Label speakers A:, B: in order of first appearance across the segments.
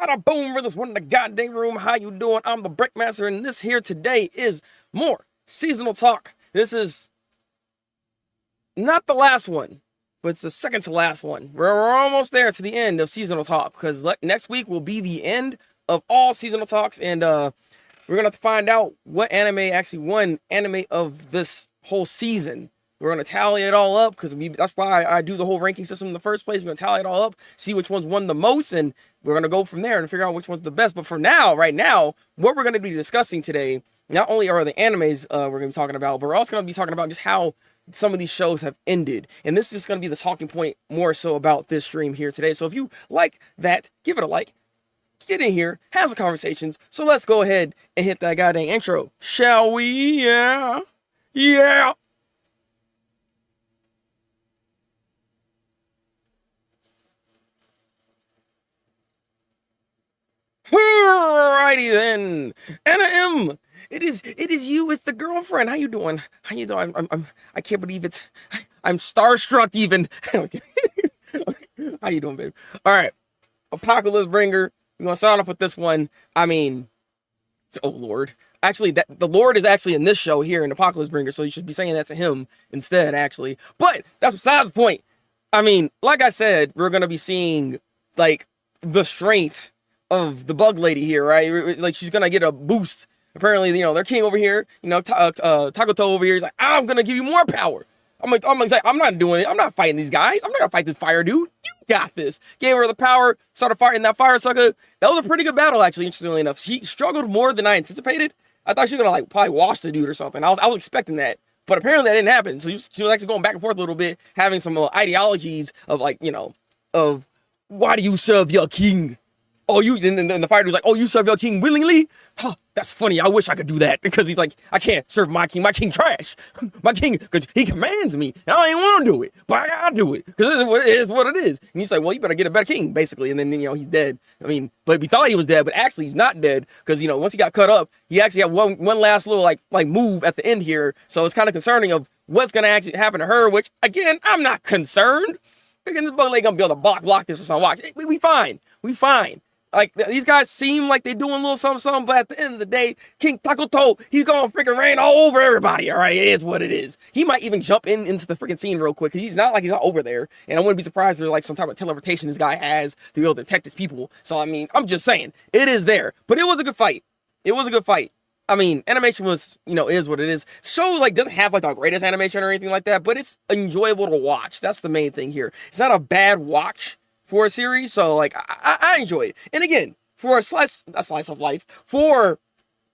A: Bada boom, brothers, one in the goddamn room. How you doing? I'm the Thabreakmaster, and this here today is more seasonal talk. This is not the last one, but it's the second to last one. We're almost there to the end of seasonal talk, because next week will be the end of all seasonal talks, and we're gonna find out what anime actually won anime of this whole season. We're going to tally it all up, because that's why I do the whole ranking system in the first place. We're going to tally it all up, see which ones won the most, and we're going to go from there and figure out which one's the best. But for now, right now, what we're going to be discussing today, not only are the animes we're going to be talking about, but we're also going to be talking about just how some of these shows have ended. And this is going to be the talking point more so about this stream here today. So if you like that, give it a like. Get in here, have some conversations. So let's go ahead and hit that goddamn intro, shall we? Yeah. Yeah. Alrighty then, Anna M. It is you. It's the girlfriend. How you doing? How you doing? I can't believe it. I'm starstruck even. How you doing, babe? All right, Apocalypse Bringer. We're gonna start off with this one. I mean, oh Lord. Actually, the Lord is actually in this show here in Apocalypse Bringer, so you should be saying that to him instead, actually. But that's besides the point. I mean, like I said, we're gonna be seeing like the strength of the bug lady here, right? Like, she's gonna get a boost. Apparently, you know, their king over here, you know, Takuto over here, he's like, I'm gonna give you more power. I'm like, I'm not doing it. I'm not fighting these guys. I'm not gonna fight this fire dude. You got this. Gave her the power, started fighting that fire sucker. That was a pretty good battle, actually, interestingly enough. She struggled more than I anticipated. I thought she was gonna, like, probably wash the dude or something. I was expecting that. But apparently that didn't happen. So she was actually going back and forth a little bit, having some ideologies of, like, you know, of why do you serve your king? Oh, you, and the fighter was like, oh, you serve your king willingly? Huh, that's funny. I wish I could do that. Because he's like, I can't serve my king. My king trash. My king, because he commands me. And I don't even want to do it. But I gotta do it. Because it is what it is. And he's like, well, you better get a better king, basically. And then, you know, he's dead. I mean, but we thought he was dead. But actually, he's not dead. Because, you know, once he got cut up, he actually had one last little, like move at the end here. So it's kind of concerning of what's going to actually happen to her. Which, again, I'm not concerned. Again, this bug lady going to be able to block this or something. Watch. We fine. We fine. Like, these guys seem like they're doing a little something, but at the end of the day, King Takuto, he's gonna freaking rain all over everybody, all right? It is what it is. He might even jump into the freaking scene real quick, because he's not over there, and I wouldn't be surprised if there's, like, some type of teleportation this guy has to be able to detect his people. So, I mean, I'm just saying, it is there. But it was a good fight. It was a good fight. I mean, animation was, you know, is what it is. Show, like, doesn't have, like, the greatest animation or anything like that, but it's enjoyable to watch. That's the main thing here. It's not a bad watch for a series, so, like, I enjoy it. And again, for a slice of life, for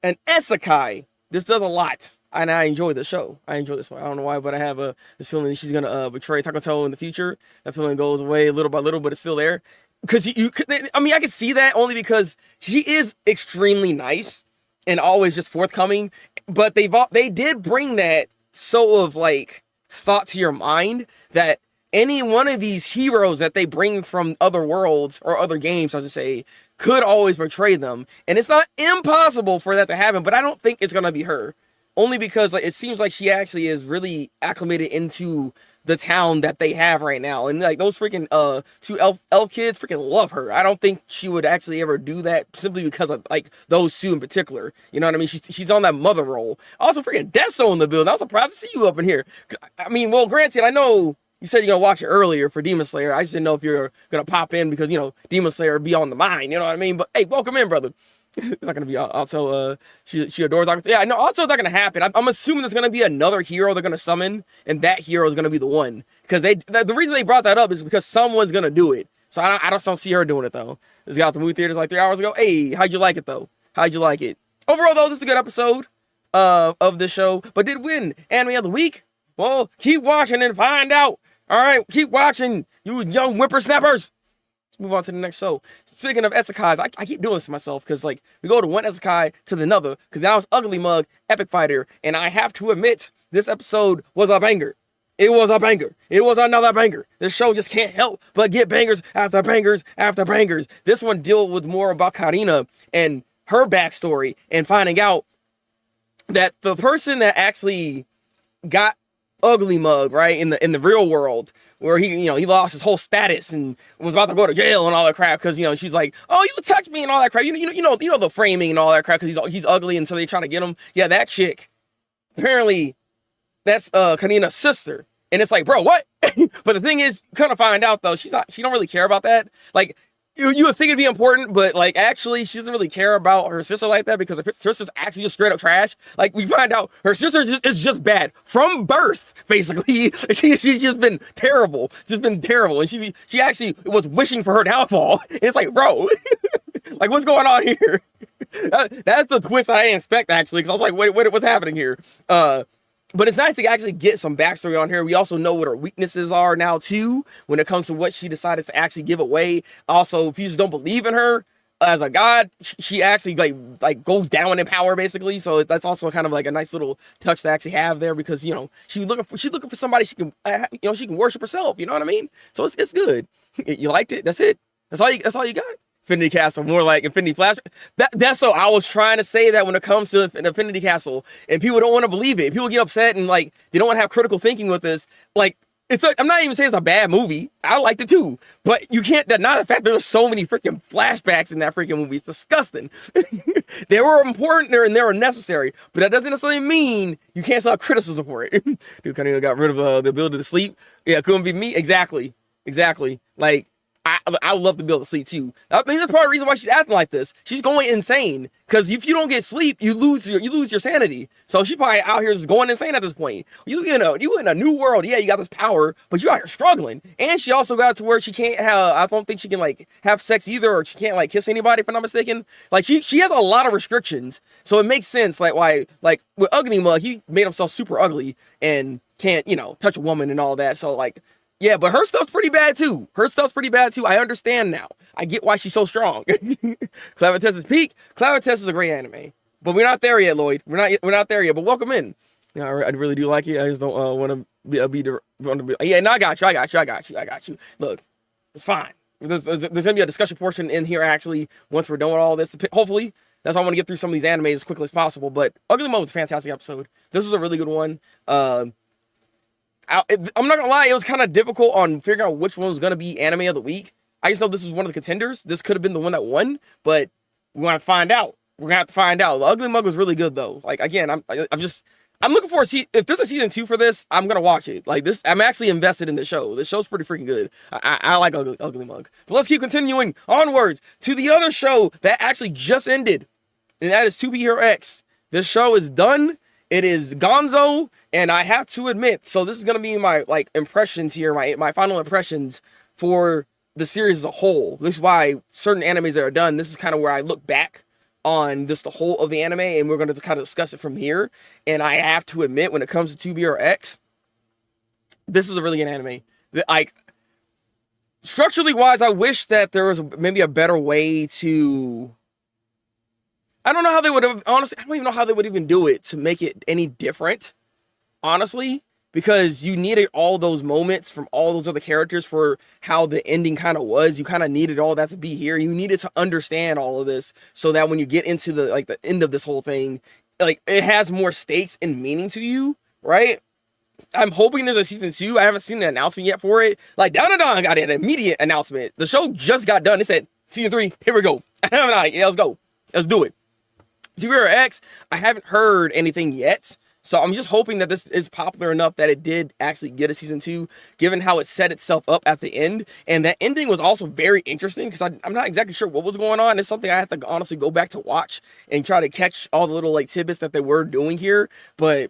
A: an isekai, this does a lot, and I enjoy the show. I enjoy this one. I don't know why, but I have this feeling that she's gonna betray Takuto in the future. That feeling goes away little by little, but it's still there. Because I mean, I can see that only because she is extremely nice and always just forthcoming. But they did bring that sort of, like, thought to your mind that any one of these heroes that they bring from other worlds or other games, I should say, could always betray them. And it's not impossible for that to happen, but I don't think it's going to be her. Only because, like, it seems like she actually is really acclimated into the town that they have right now. And, like, those freaking two elf kids freaking love her. I don't think she would actually ever do that simply because of, like, those two in particular. You know what I mean? She's on that mother role. Also, freaking Deso in the building. I was surprised to see you up in here. I mean, well, granted, I know you said you're going to watch it earlier for Demon Slayer. I just didn't know if you're going to pop in because, you know, Demon Slayer be on the mind. You know what I mean? But, hey, welcome in, brother. It's not going to be also, she adores Dr. Yeah, no, also it's not going to happen. I'm assuming there's going to be another hero they're going to summon, and that hero is going to be the one. Because the reason they brought that up is because someone's going to do it. So I just don't see her doing it, though. This got out the movie theaters like 3 hours ago. Hey, how'd you like it, though? How'd you like it? Overall, though, this is a good episode of this show. But did win Anime of the Week? Well, keep watching and find out. All right, keep watching, you young whippersnappers. Let's move on to the next show. Speaking of isekais, I keep doing this to myself because, like, we go to one isekai to the another because now it's Ugly Mug, Epic Fighter, and I have to admit, this episode was a banger. It was a banger. It was another banger. This show just can't help but get bangers after bangers after bangers. This one deals with more about Karina and her backstory and finding out that the person that actually got Ugly Mug, right, in the real world where he lost his whole status and was about to go to jail and all that crap because she's like, oh, you touched me and all that crap. You know the framing and all that crap because he's ugly and so they trying to get him. Yeah, that chick. Apparently, that's Kanina's sister. And it's like, bro, what? But the thing is, kind of find out though, she don't really care about that. Like, you would think it'd be important, but like actually she doesn't really care about her sister like that because her sister's actually just straight up trash. Like we find out her sister is just bad from birth, basically. She's just been terrible, and she actually was wishing for her downfall. And it's like, bro, like what's going on here? That's a twist I didn't expect actually, because I was like, wait, what's happening here? But it's nice to actually get some backstory on her. We also know what her weaknesses are now, too, when it comes to what she decided to actually give away. Also, if you just don't believe in her as a god, she actually like goes down in power, basically. So that's also kind of like a nice little touch to actually have there because, she's looking for somebody she can, she can worship herself. You know what I mean? So it's good. You liked it? That's it? That's all you got? Infinity Castle, more like Infinity Flash. That's so I was trying to say that when it comes to Infinity Castle, and people don't want to believe it. People get upset and like they don't want to have critical thinking with this. Like I'm not even saying it's a bad movie. I liked it too, but you can't deny the fact that there's so many freaking flashbacks in that freaking movie. It's disgusting. They were important and they were necessary, but that doesn't necessarily mean you can't stop criticism for it. Dude, kind of got rid of the ability to sleep. Yeah, couldn't be me. Exactly. Like. I would love to be able to sleep too. I mean, that's part of the reason why she's acting like this. She's going insane because if you don't get sleep, you lose your sanity. So she's probably out here just going insane at this point. You in a new world. Yeah, you got this power, but you out here struggling. And she also got to where she can't have. I don't think she can like have sex either, or she can't like kiss anybody if I'm not mistaken. Like she has a lot of restrictions. So it makes sense like why like with Ugly Mug, he made himself super ugly and can't touch a woman and all that. So like. Yeah, but her stuff's pretty bad too. I understand now. I get why she's so strong. Clever Peak. Clever is a great anime, but we're not there yet, Lloyd. We're not there yet. But welcome in. Yeah, I really do like it. I just don't want to be. Yeah, no, I got you. Look, it's fine. There's gonna be a discussion portion in here actually once we're done with all this. Hopefully, that's why I want to get through some of these animes as quickly as possible. But Ugly Mode was a fantastic episode. This was a really good one. I'm not gonna lie, it was kind of difficult on figuring out which one was gonna be anime of the week. I just know this was one of the contenders. This could have been the one that won, but we're gonna find out. We're gonna have to find out. The Ugly Mug was really good though. Like again, I'm looking for if there's a season 2 for this, I'm gonna watch it. Like this, I'm actually invested in the show. This show's pretty freaking good. I like Ugly Mug. But let's keep continuing onwards to the other show that actually just ended, and that is 2B Hero X. This show is done. It is Gonzo, and I have to admit, so this is gonna be my like impressions here, my final impressions for the series as a whole. This is why certain animes that are done, this is kind of where I look back on just the whole of the anime, and we're gonna kind of discuss it from here. And I have to admit, when it comes to 2B or X, this is a really good anime. Like structurally wise, I wish that there was maybe a better way to. I don't know how they would have, honestly, I don't even know how they would even do it to make it any different, honestly, because you needed all those moments from all those other characters for how the ending kind of was. You kind of needed all that to be here. You needed to understand all of this so that when you get into the end of this whole thing, like it has more stakes and meaning to you, right? I'm hoping there's a season 2. I haven't seen the announcement yet for it. Like Down got an immediate announcement. The show just got done. It said season 3, here we go. I'm like, yeah, let's go. Let's do it. 2B Hero X, I haven't heard anything yet, so I'm just hoping that this is popular enough that it did actually get a season 2, given how it set itself up at the end. And that ending was also very interesting, because I'm not exactly sure what was going on. It's something I have to honestly go back to watch and try to catch all the little like tidbits that they were doing here, but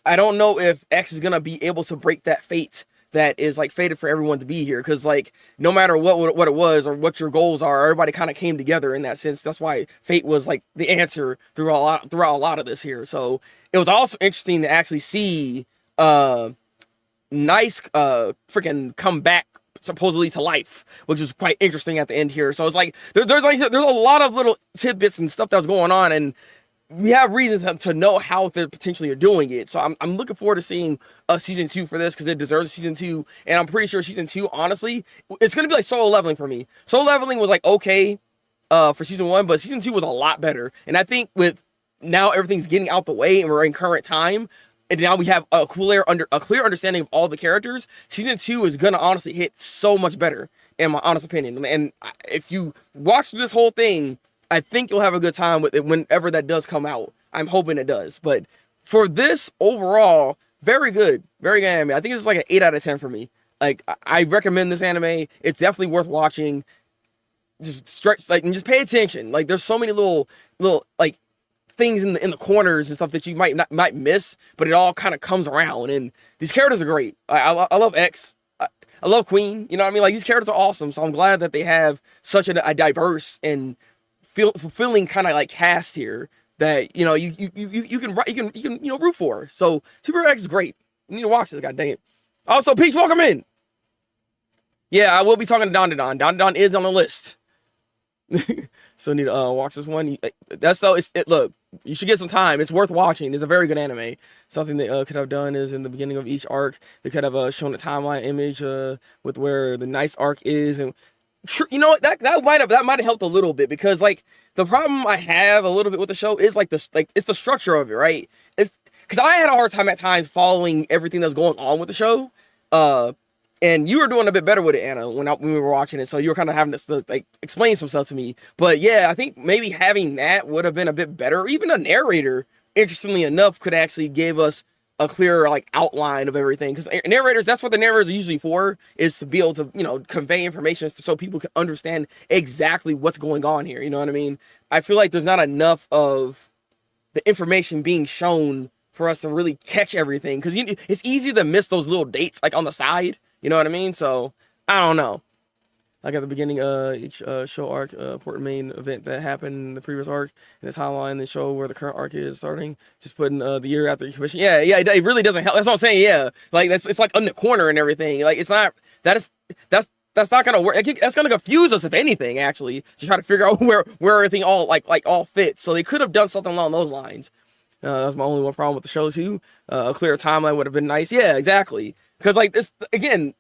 A: I don't know if X is going to be able to break that fate that is like fated for everyone to be here, because like no matter what it was or what your goals are, everybody kind of came together in that sense. That's why fate was like the answer throughout a lot of this here. So it was also interesting to actually see Nice freaking come back supposedly to life, which is quite interesting at the end here. So it's like there's a lot of little tidbits and stuff that was going on, and we have reasons to know how they potentially are doing it. So I'm looking forward to seeing a season 2 for this, because it deserves a season 2. And I'm pretty sure season 2, honestly, it's going to be like Solo Leveling for me. Solo Leveling was like okay for season 1, but season 2 was a lot better. And I think with now everything's getting out the way and we're in current time, and now we have a clear understanding of all the characters, season 2 is gonna honestly hit so much better, in my honest opinion. And if you watch this whole thing, I think you'll have a good time with it whenever that does come out. I'm hoping it does. But for this overall, very good anime. I think it's like an 8 out of 10 for me. Like, I recommend this anime. It's definitely worth watching. Just stretch, like, and just pay attention. Like, there's so many little like things in the corners and stuff that you might miss, but it all kind of comes around. And these characters are great. I love X. I love Queen. You know what I mean? Like, these characters are awesome. So I'm glad that they have such a diverse and fulfilling kind of like cast here that, you know, you can root for. So Super X is great. You need to watch this. God dang it. Also, Peach, welcome in. Yeah, I will be talking to Don. Don is on the list. So need to watch this one. Look, you should get some time. It's worth watching. It's a very good anime. Something they could have done is in the beginning of each arc, they could have shown a timeline image with where the nice arc is, and you know what, that might have helped a little bit, because like the problem I have a little bit with the show is it's the structure of it, right? It's because I had a hard time at times following everything that's going on with the show. And you were doing a bit better with it, Anna, when we were watching it. So you were kind of having to like explain some stuff to me. But yeah, I think maybe having that would have been a bit better. Even a narrator, interestingly enough, could actually give us a clearer like outline of everything. Because narrators, that's what the narrators are usually for, is to be able to, you know, convey information so people can understand exactly what's going on here. You know what I mean? I feel like there's not enough of the information being shown for us to really catch everything. Because it's easy to miss those little dates like on the side. You know what I mean? So, I don't know. Like at the beginning each show arc, important main event that happened in the previous arc, in the timeline, they show where the current arc is starting. Just putting the year after the commission. Yeah, it really doesn't help. That's what I'm saying, yeah. Like, it's like on the corner and everything. Like, it's not, that's not gonna work. That's gonna confuse us, if anything, actually, to try to figure out where everything all, like all fits. So they could have done something along those lines. That's my only one problem with the show, too. A clear timeline would have been nice. Yeah, exactly. Because, like, this, again,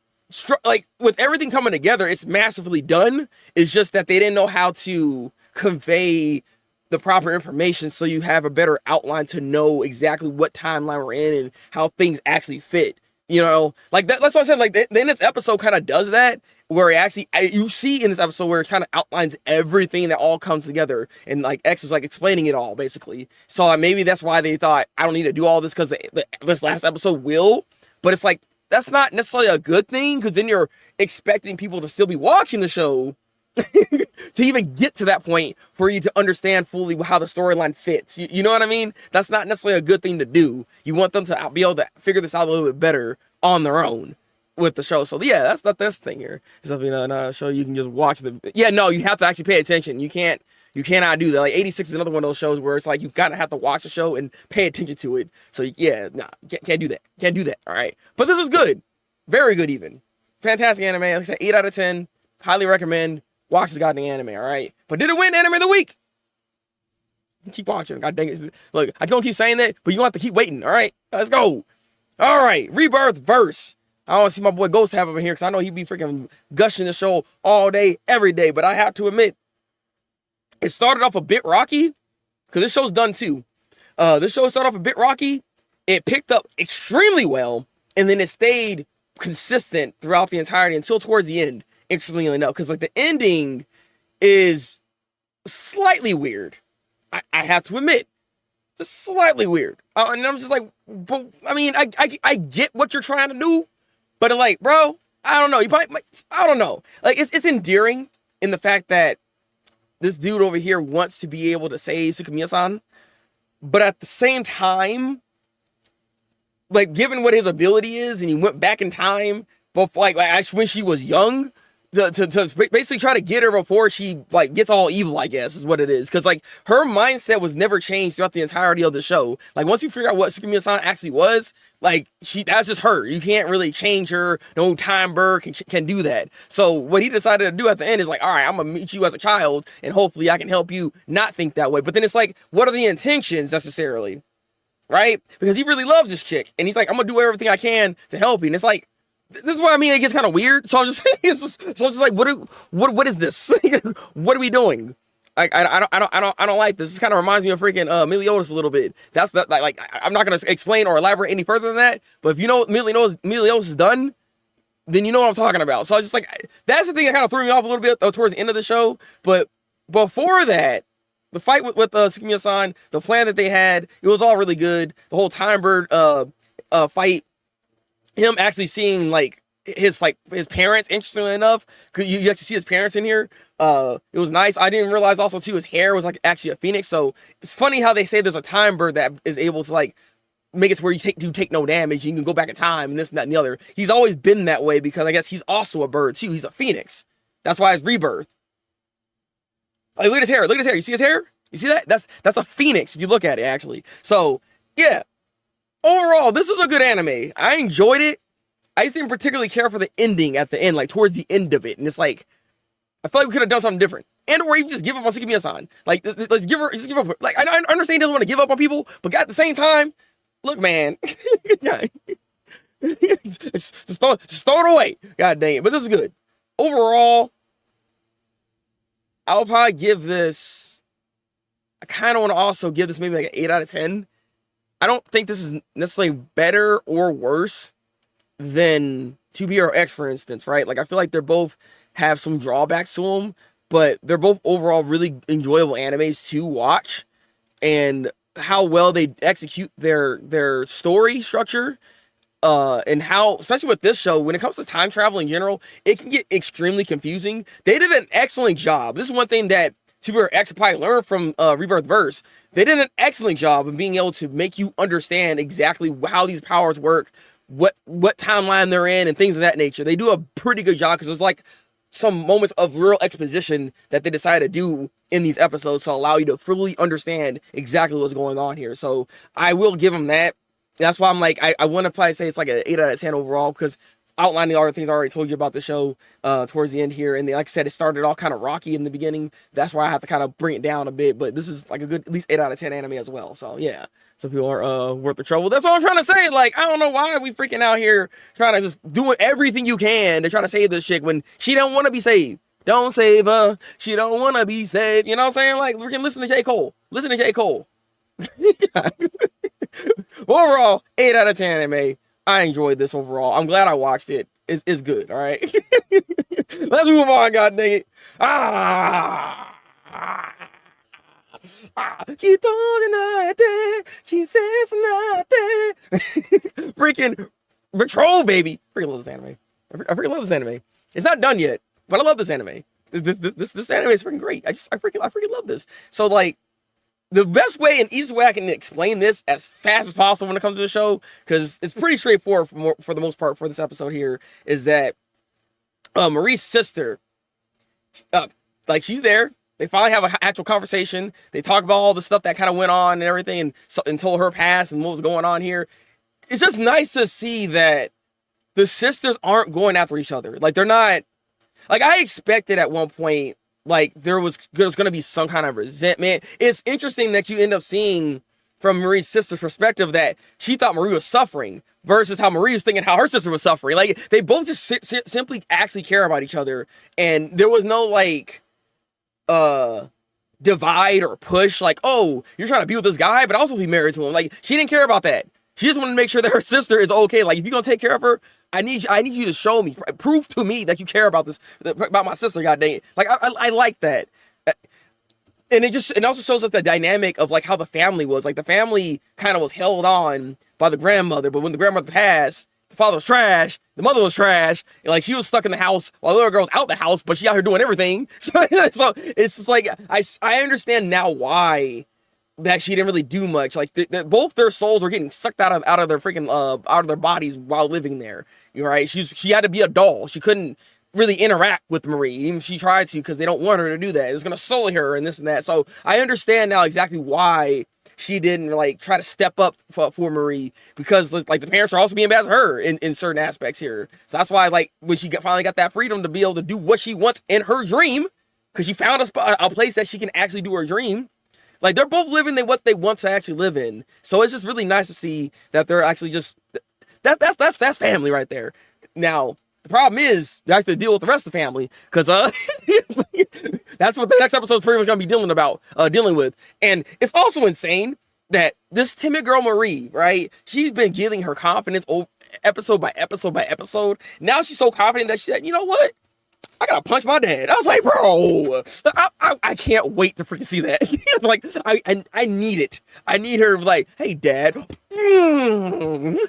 A: like, with everything coming together, it's massively done. It's just that they didn't know how to convey the proper information so you have a better outline to know exactly what timeline we're in and how things actually fit. You know? Like, that's what I'm saying. Like, then this episode kind of does that, where it actually, you see in this episode where it kind of outlines everything that all comes together. And, like, X was, like, explaining it all, basically. So, maybe that's why they thought, I don't need to do all this, because this last episode will. But it's like, that's not necessarily a good thing, because then you're expecting people to still be watching the show to even get to that point for you to understand fully how the storyline fits. You know what I mean? That's not necessarily a good thing to do. You want them to be able to figure this out a little bit better on their own with the show. So yeah, that's the thing here. It's something not a show you can just watch yeah, no, you have to actually pay attention. You cannot do that. Like 86 is another one of those shows where it's like you gotta have to watch the show and pay attention to it. So yeah, nah, can't do that. Can't do that. All right. But this was good. Very good even. Fantastic anime. Like I said, 8 out of 10. Highly recommend. Watch this goddamn anime, all right? But did it win Anime of the Week? Keep watching. God dang it. Look, I don't keep saying that, but you don't have to keep waiting, all right? Let's go. All right. Rebirth verse. I don't want to see my boy Ghost have over here, because I know he'd be freaking gushing the show all day, every day. But I have to admit, it started off a bit rocky, because this show's done too. This show started off a bit rocky. It picked up extremely well, and then it stayed consistent throughout the entirety until towards the end, interestingly enough. Because, like, the ending is slightly weird. I have to admit. Just slightly weird. And I'm just like, but, I mean, I get what you're trying to do, but, like, bro, I don't know. I don't know. Like, it's endearing in the fact that this dude over here wants to be able to save Sukumiya-san, but at the same time, like, given what his ability is, and he went back in time, both like when she was young, to basically try to get her before she, like, gets all evil, I guess, is what it is. Because, like, her mindset was never changed throughout the entirety of the show. Like, once you figure out what Sukumiya-san actually was, like, that's just her. You can't really change her. No time bird can do that. So what he decided to do at the end is like, all right, I'm going to meet you as a child, and hopefully I can help you not think that way. But then it's like, what are the intentions necessarily? Right? Because he really loves this chick. And he's like, I'm going to do everything I can to help you. And it's like, this is what I mean. It gets kind of weird. So I'm just like, what is this? What are we doing? I don't like this. This kind of reminds me of freaking Meliodas a little bit. That's the I'm not gonna explain or elaborate any further than that. But if you know what Meliodas is done, then you know what I'm talking about. So I was just like, that's the thing that kind of threw me off a little bit towards the end of the show. But before that, the fight with Tsukimiya-san, the plan that they had, it was all really good. The whole Time Bird fight, him actually seeing like his parents, interestingly enough, because you actually see his parents in here. It was nice. I didn't realize also too his hair was like actually a phoenix. So it's funny how they say there's a Time Bird that is able to like make it to where you take no damage. You can go back in time and this and that and the other. He's always been that way because I guess he's also a bird too. He's a phoenix. That's why it's rebirth. Like, look at his hair. Look at his hair. You see his hair? You see that? That's a phoenix if you look at it actually. So yeah, overall this is a good anime. I enjoyed it. I just didn't particularly care for the ending at the end, like towards the end of it. And it's like, I feel like we could have done something different. And or even just give up on Tsukimiya-san. Like, let's give up. Like, I understand he doesn't want to give up on people, but at the same time, look, man. just throw it away. God dang it. But this is good. Overall, I'll probably give this, I kind of want to also give this maybe like an 8 out of 10. I don't think this is necessarily better or worse than 2B or X, for instance, right? Like, I feel like they're both have some drawbacks to them, but they're both overall really enjoyable animes to watch. And how well they execute their story structure, and how, especially with this show, when it comes to time travel in general, it can get extremely confusing. They did an excellent job. This is one thing that 2B or X probably learned from Rebirth Verse. They did an excellent job of being able to make you understand exactly how these powers work, what timeline they're in, and things of that nature. They do a pretty good job because there's like some moments of real exposition that they decided to do in these episodes to allow you to fully understand exactly what's going on here. So I will give them that. That's why I'm like, I want to probably say it's like an 8 out of 10 overall, because outlining all the things I already told you about the show towards the end here. And like I said, it started all kind of rocky in the beginning. That's why I have to kind of bring it down a bit. But this is like a good, at least 8 out of 10 anime as well. So yeah, some people are worth the trouble. That's what I'm trying to say. Like, I don't know why we freaking out here trying to just do everything you can to try to save this chick when she don't want to be saved. Don't save her. She don't want to be saved. You know what I'm saying? Like, we can listen to J. Cole. Listen to J. Cole. Overall, 8 out of 10 anime. I enjoyed this overall. I'm glad I watched it. It's good, all right? Let's move on, god dang it. Freaking Patrol, baby. Freaking love this anime. I freaking love this anime. It's not done yet, but I love this anime. This anime is freaking great. I freaking love this. So like, the best way and easiest way I can explain this as fast as possible when it comes to the show, because it's pretty straightforward for the most part for this episode here, is that Marie's sister, like, she's there. They finally have an actual conversation. They talk about all the stuff that kind of went on and everything, and told her past and what was going on here. It's just nice to see that the sisters aren't going after each other. Like, they're not, like, I expected at one point, like, there's going to be some kind of resentment. It's interesting that you end up seeing from Marie's sister's perspective that she thought Marie was suffering versus how Marie was thinking how her sister was suffering. Like, they both just simply actually care about each other. And there was no, like, divide or push. Like, oh, you're trying to be with this guy, but also be married to him. Like, she didn't care about that. She just wanted to make sure that her sister is okay. Like, if you're going to take care of her, I need you to show me, prove to me that you care about my sister, god dang it. Like, I like that. And it also shows us the dynamic of like how the family was. Like, the family kind of was held on by the grandmother, but when the grandmother passed, the father was trash, the mother was trash, and like she was stuck in the house while the little girl's out the house, but she out here doing everything. So it's just like, I understand now why that she didn't really do much. Like, both their souls were getting sucked out of their freaking out of their bodies while living there. You're right. She had to be a doll. She couldn't really interact with Marie, even if she tried to, because they don't want her to do that. It's gonna sully her and this and that. So I understand now exactly why she didn't like try to step up for Marie, because like the parents are also being bad as her in certain aspects here. So that's why, like, when she finally got that freedom to be able to do what she wants in her dream, because she found a place that she can actually do her dream. Like, they're both living what they want to actually live in. So it's just really nice to see that they're actually just, that's family right there. Now, The problem is you have to deal with the rest of the family because that's what the next episode's pretty much gonna be dealing with. And it's also insane that this timid girl Marie, right? She's been giving her confidence episode by episode by episode. Now she's so confident that she said, you know what? I gotta punch my dad. I was like, bro, I can't wait to freaking see that. Like, I need it. I need her like, hey, dad, you've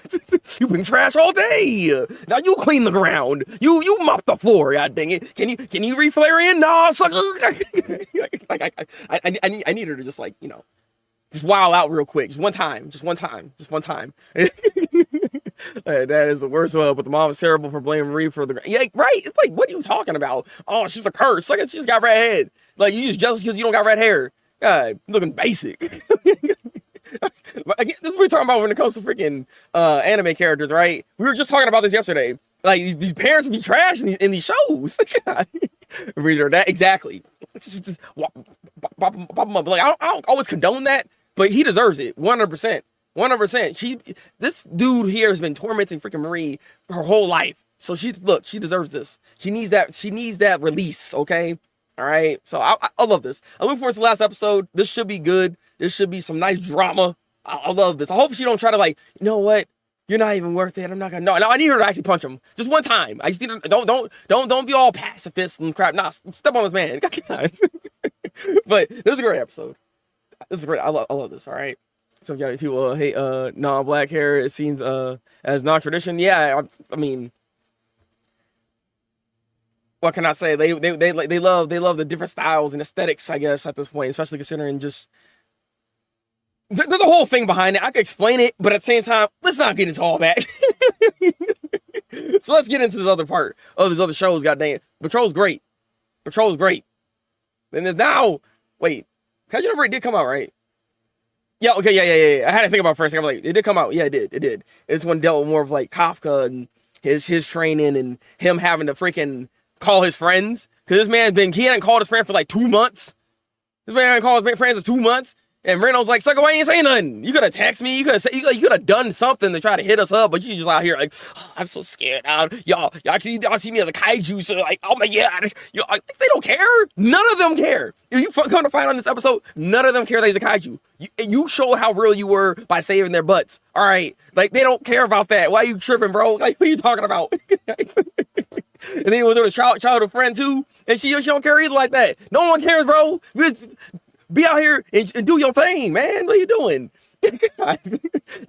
A: been trash all day. Now you clean the ground. You mop the floor. God dang it. Can you re-flare in? No, sucker. I need her to just like, just wow out real quick. Just one time. That is the worst one. But the mom is terrible for blaming Marie for the... Yeah, right? It's like, what are you talking about? Oh, she's a curse. Like, she just got red head. Like, you just jealous because you don't got red hair. God, looking basic. Again, this is what we're talking about when it comes to freaking anime characters, right? We were just talking about this yesterday. Like, these parents be trash in these shows. Reader, that exactly. Just pop them up. Like, I don't always condone that, but he deserves it. 100%. 100%. This dude here has been tormenting freaking Marie her whole life. So she deserves this. She needs that release, okay? All right. So I love this. I look forward to the last episode. This should be good. This should be some nice drama. I love this. I hope she don't try to like, you know what? You're not even worth it. I'm not gonna. No, I need her to actually punch him just one time. I just need to, don't be all pacifist and crap. Nah, step on this man. But this is a great episode. This is great. I love this. All right. Some people hate non-black hair. It seems as non-tradition. Yeah, I mean, what can I say? They love the different styles and aesthetics. I guess at this point, especially considering just there's a whole thing behind it. I could explain it, but at the same time, let's not get into all that. So let's get into this other part of these other shows. God dang it, Patrol's great. Then there's now wait, Kaiju Break did come out, right? Yeah, okay, yeah. I had to think about it for a second. I'm like, it did come out. Yeah, it did. This one dealt with more of like Kafka and his training and him having to freaking call his friends. Because this man he hadn't called his friend for like 2 months. This man hadn't called his friends for 2 months. And Reno's like, sucker, why you ain't saying nothing? You could have texted me. You could have done something to try to hit us up. But you just out here like, oh, I'm so scared. Y'all see me as a kaiju. So like, oh my God. They don't care. None of them care. If you come to find on this episode, none of them care that he's a kaiju. You showed how real you were by saving their butts. All right. Like, they don't care about that. Why are you tripping, bro? Like, what are you talking about? And then he was with a childhood friend too. And she don't care either like that. No one cares, bro. Be out here and do your thing, man. What are you doing? They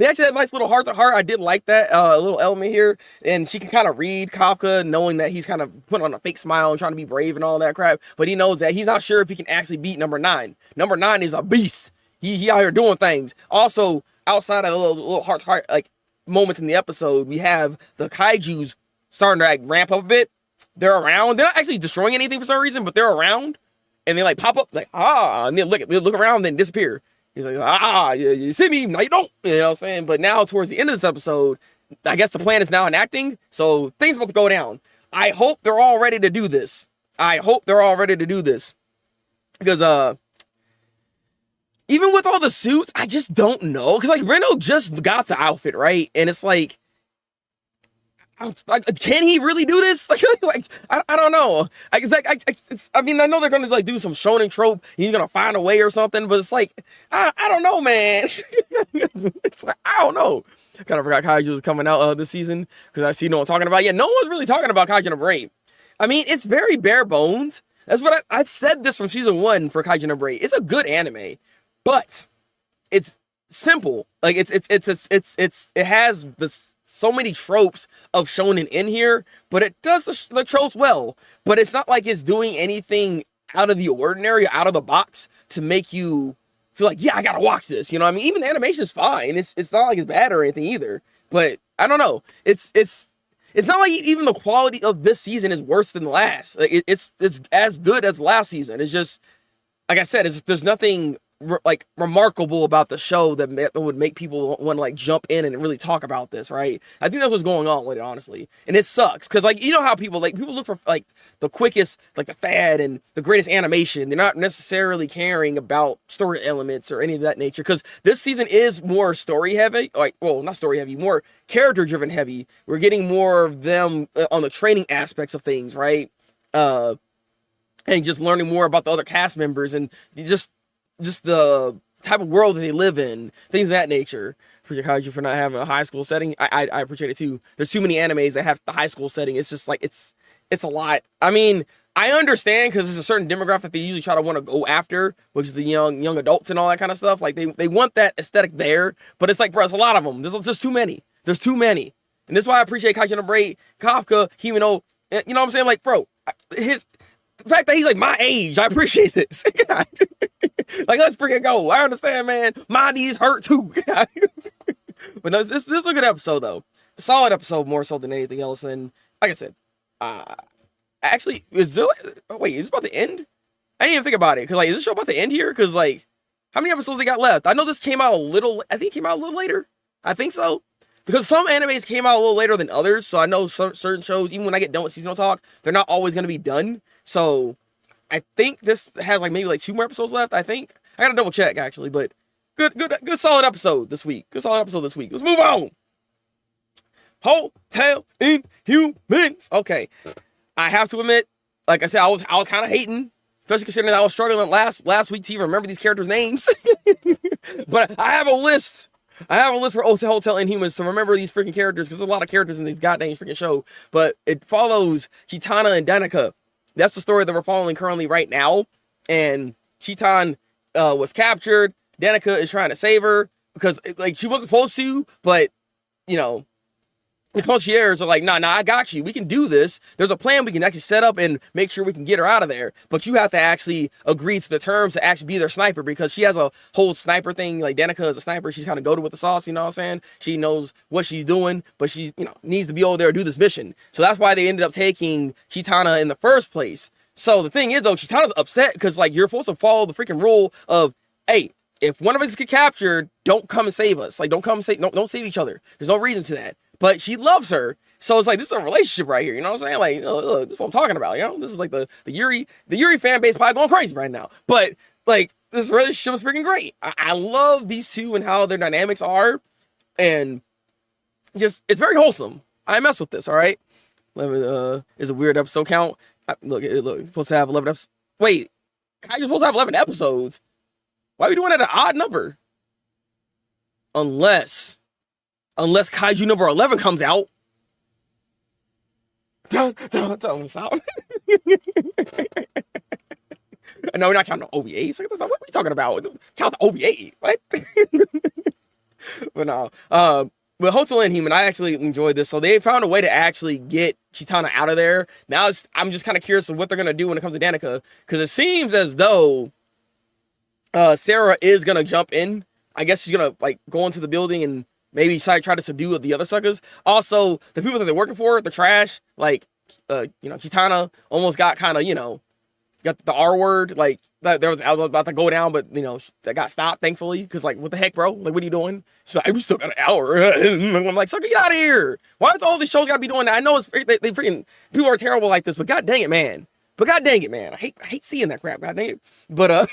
A: actually had a nice little heart-to-heart. I did like that little element here. And she can kind of read Kafka, knowing that he's kind of putting on a fake smile and trying to be brave and all that crap. But he knows that he's not sure if he can actually beat number 9. Number 9 is a beast. He out here doing things. Also, outside of a little heart-to-heart like moments in the episode, we have the kaijus starting to like ramp up a bit. They're around. They're not actually destroying anything for some reason, but they're around. And they like pop up like, and they look around and then disappear. He's like, you see me? No, you don't. You know what I'm saying? But now towards the end of this episode, I guess the plan is now enacting. So things about to go down. I hope they're all ready to do this. Because even with all the suits, I just don't know. Because like Reno just got the outfit, right? And it's like, can he really do this? Like I don't know. I mean, I know they're gonna like do some shonen trope. He's gonna find a way or something, but it's like I don't know, man. It's like, I don't know. I kind of forgot Kaiju was coming out this season because I see no one talking about it. Yeah, no one's really talking about Kaiju no Break. I mean, it's very bare bones. That's what I've said this from season 1 for Kaiju no Break. It's a good anime, but it's simple. Like it has this. So many tropes of shonen in here, but it does the tropes well. But it's not like it's doing anything out of the ordinary, out of the box to make you feel like, yeah, I gotta watch this. You know what I mean? Even the animation is fine. It's not like it's bad or anything either. But I don't know. It's not like even the quality of this season is worse than the last. Like it's as good as last season. It's just like I said, there's nothing like remarkable about the show that would make people want to like jump in and really talk about this, right? I think that's what's going on with it, honestly, and it sucks because like you know how people look for like the quickest, like the fad and the greatest animation. They're not necessarily caring about story elements or any of that nature because this season is more story heavy, like well not story heavy, more character driven heavy. We're getting more of them on the training aspects of things, right? And just learning more about the other cast members and just the type of world that they live in, things of that nature. Appreciate Kaiju for not having a high school setting. I appreciate it too. There's too many animes that have the high school setting. It's just like it's a lot. I mean, I understand because there's a certain demographic that they usually try to want to go after, which is the young adults and all that kind of stuff. Like they want that aesthetic there, but it's like, bro, it's a lot of them. There's just too many. There's too many, and this is why I appreciate Kaiju number 8, Kafka, Himeno. You know what I'm saying? Like, bro, the fact that he's like my age, I appreciate this. Like, let's freaking go. I understand, man. My knees hurt too. But no, this is a good episode, though. A solid episode, more so than anything else. And like I said, actually, is this about to end? I didn't even think about it. Because, like, is this show about to end here? Because, like, how many episodes they got left? I know this came out I think it came out a little later. I think so. Because some animes came out a little later than others. So I know certain shows, even when I get done with seasonal talk, they're not always going to be done. So I think this has like maybe like 2 more episodes left. I think I gotta double check actually, but good solid episode this week. Good solid episode this week. Let's move on. Hotel Inhumans. Okay, I have to admit, like I said, I was kind of hating, especially considering that I was struggling last week to even remember these characters' names. But I have a list. I have a list for Hotel Inhumans to remember these freaking characters because there's a lot of characters in these goddamn freaking show. But it follows Chitana and Danica. That's the story that we're following currently right now. And Chitan was captured. Danica is trying to save her because like she wasn't supposed to, but you know, the concierge are like, nah, I got you. We can do this. There's a plan we can actually set up and make sure we can get her out of there. But you have to actually agree to the terms to actually be their sniper because she has a whole sniper thing. Like Danica is a sniper. She's kind of goated with the sauce, you know what I'm saying? She knows what she's doing, but she, you know, needs to be over there to do this mission. So that's why they ended up taking Chitana in the first place. So the thing is though, Chitana's upset because like you're supposed to follow the freaking rule of, hey, if one of us get captured, don't come and save us. Like don't come and save, don't save each other. There's no reason to that. But she loves her. So it's like, this is a relationship right here. You know what I'm saying? Like, look, this is what I'm talking about. You know, this is like the Yuri fan base probably going crazy right now. But like, this relationship is freaking great. I love these two and how their dynamics are. And just, it's very wholesome. I mess with this, all right? Is a weird episode count. Look, it's supposed to have 11 episodes. Wait, how are you supposed to have 11 episodes? Why are we doing it at an odd number? Unless Kaiju number 11 comes out. Don't stop. No, we're not counting the OVA. So what are we talking about? Count the OVA. What? But no. But Hotel Inhuman, I actually enjoyed this. So they found a way to actually get Chitana out of there. Now I'm just kind of curious of what they're going to do when it comes to Danica. Because it seems as though Sarah is going to jump in. I guess she's going to like go into the building and maybe try to subdue the other suckers. Also, the people that they're working for, the trash, like, Chitana almost got kind of, got the R word, like, I was about to go down, but, that got stopped, thankfully, because, like, what the heck, bro? Like, what are you doing? She's like, we still got an hour. I'm like, sucker, get out of here. Why does all these shows got to be doing that? I know they freaking, people are terrible like this, but god dang it, man. I hate seeing that crap, god dang it. But,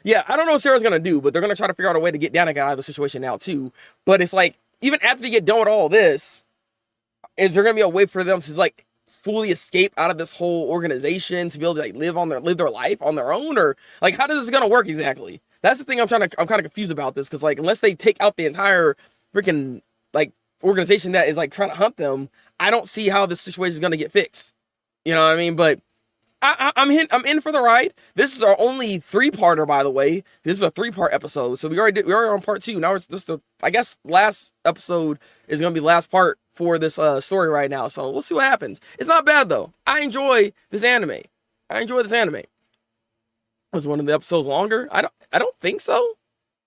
A: yeah, I don't know what Sarah's going to do, but they're going to try to figure out a way to get Danica out of the situation now, too. But it's like, even after they get done with all this, is there going to be a way for them to, like, fully escape out of this whole organization to be able to, like, live their life on their own? Or, like, how is this going to work exactly? That's the thing I'm kind of confused about this, because, like, unless they take out the entire freaking, like, organization that is, like, trying to hunt them, I don't see how this situation is going to get fixed. You know what I mean? But I'm in for the ride. This is our only 3-parter, by the way. This is a 3-part episode, so we already on part 2. Now it's just I guess last episode is gonna be the last part for this story right now. So we'll see what happens. It's not bad though. I enjoy this anime. Was one of the episodes longer? I don't think so.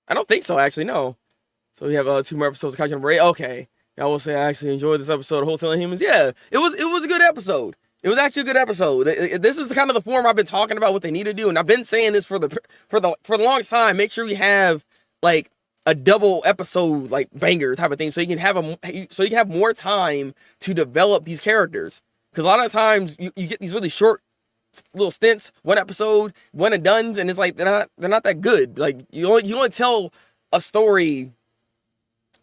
A: Actually, no. So we have 2 more episodes of Kaiju number 8. Okay, I will say I actually enjoyed this episode of Hotel Inhumans. Yeah, it was a good episode. It was actually a good episode. This is kind of the form I've been talking about what they need to do, and I've been saying this for the longest time. Make sure we have like a double episode like banger type of thing, so you can have more time to develop these characters. Because a lot of times you get these really short little stints, one episode, one and dones, and it's like they're not that good. Like you only tell a story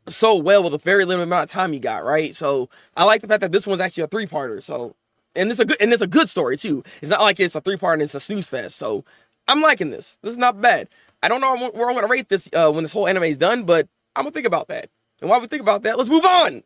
A: so well with a very limited amount of time you got, right? So I like the fact that this one's actually a 3-parter. So and it's a good story too. It's not like it's a 3-part and it's a snooze fest. So I'm liking this. This is not bad. I don't know where I'm gonna rate this when this whole anime is done, but I'm gonna think about that. And while we think about that, let's move on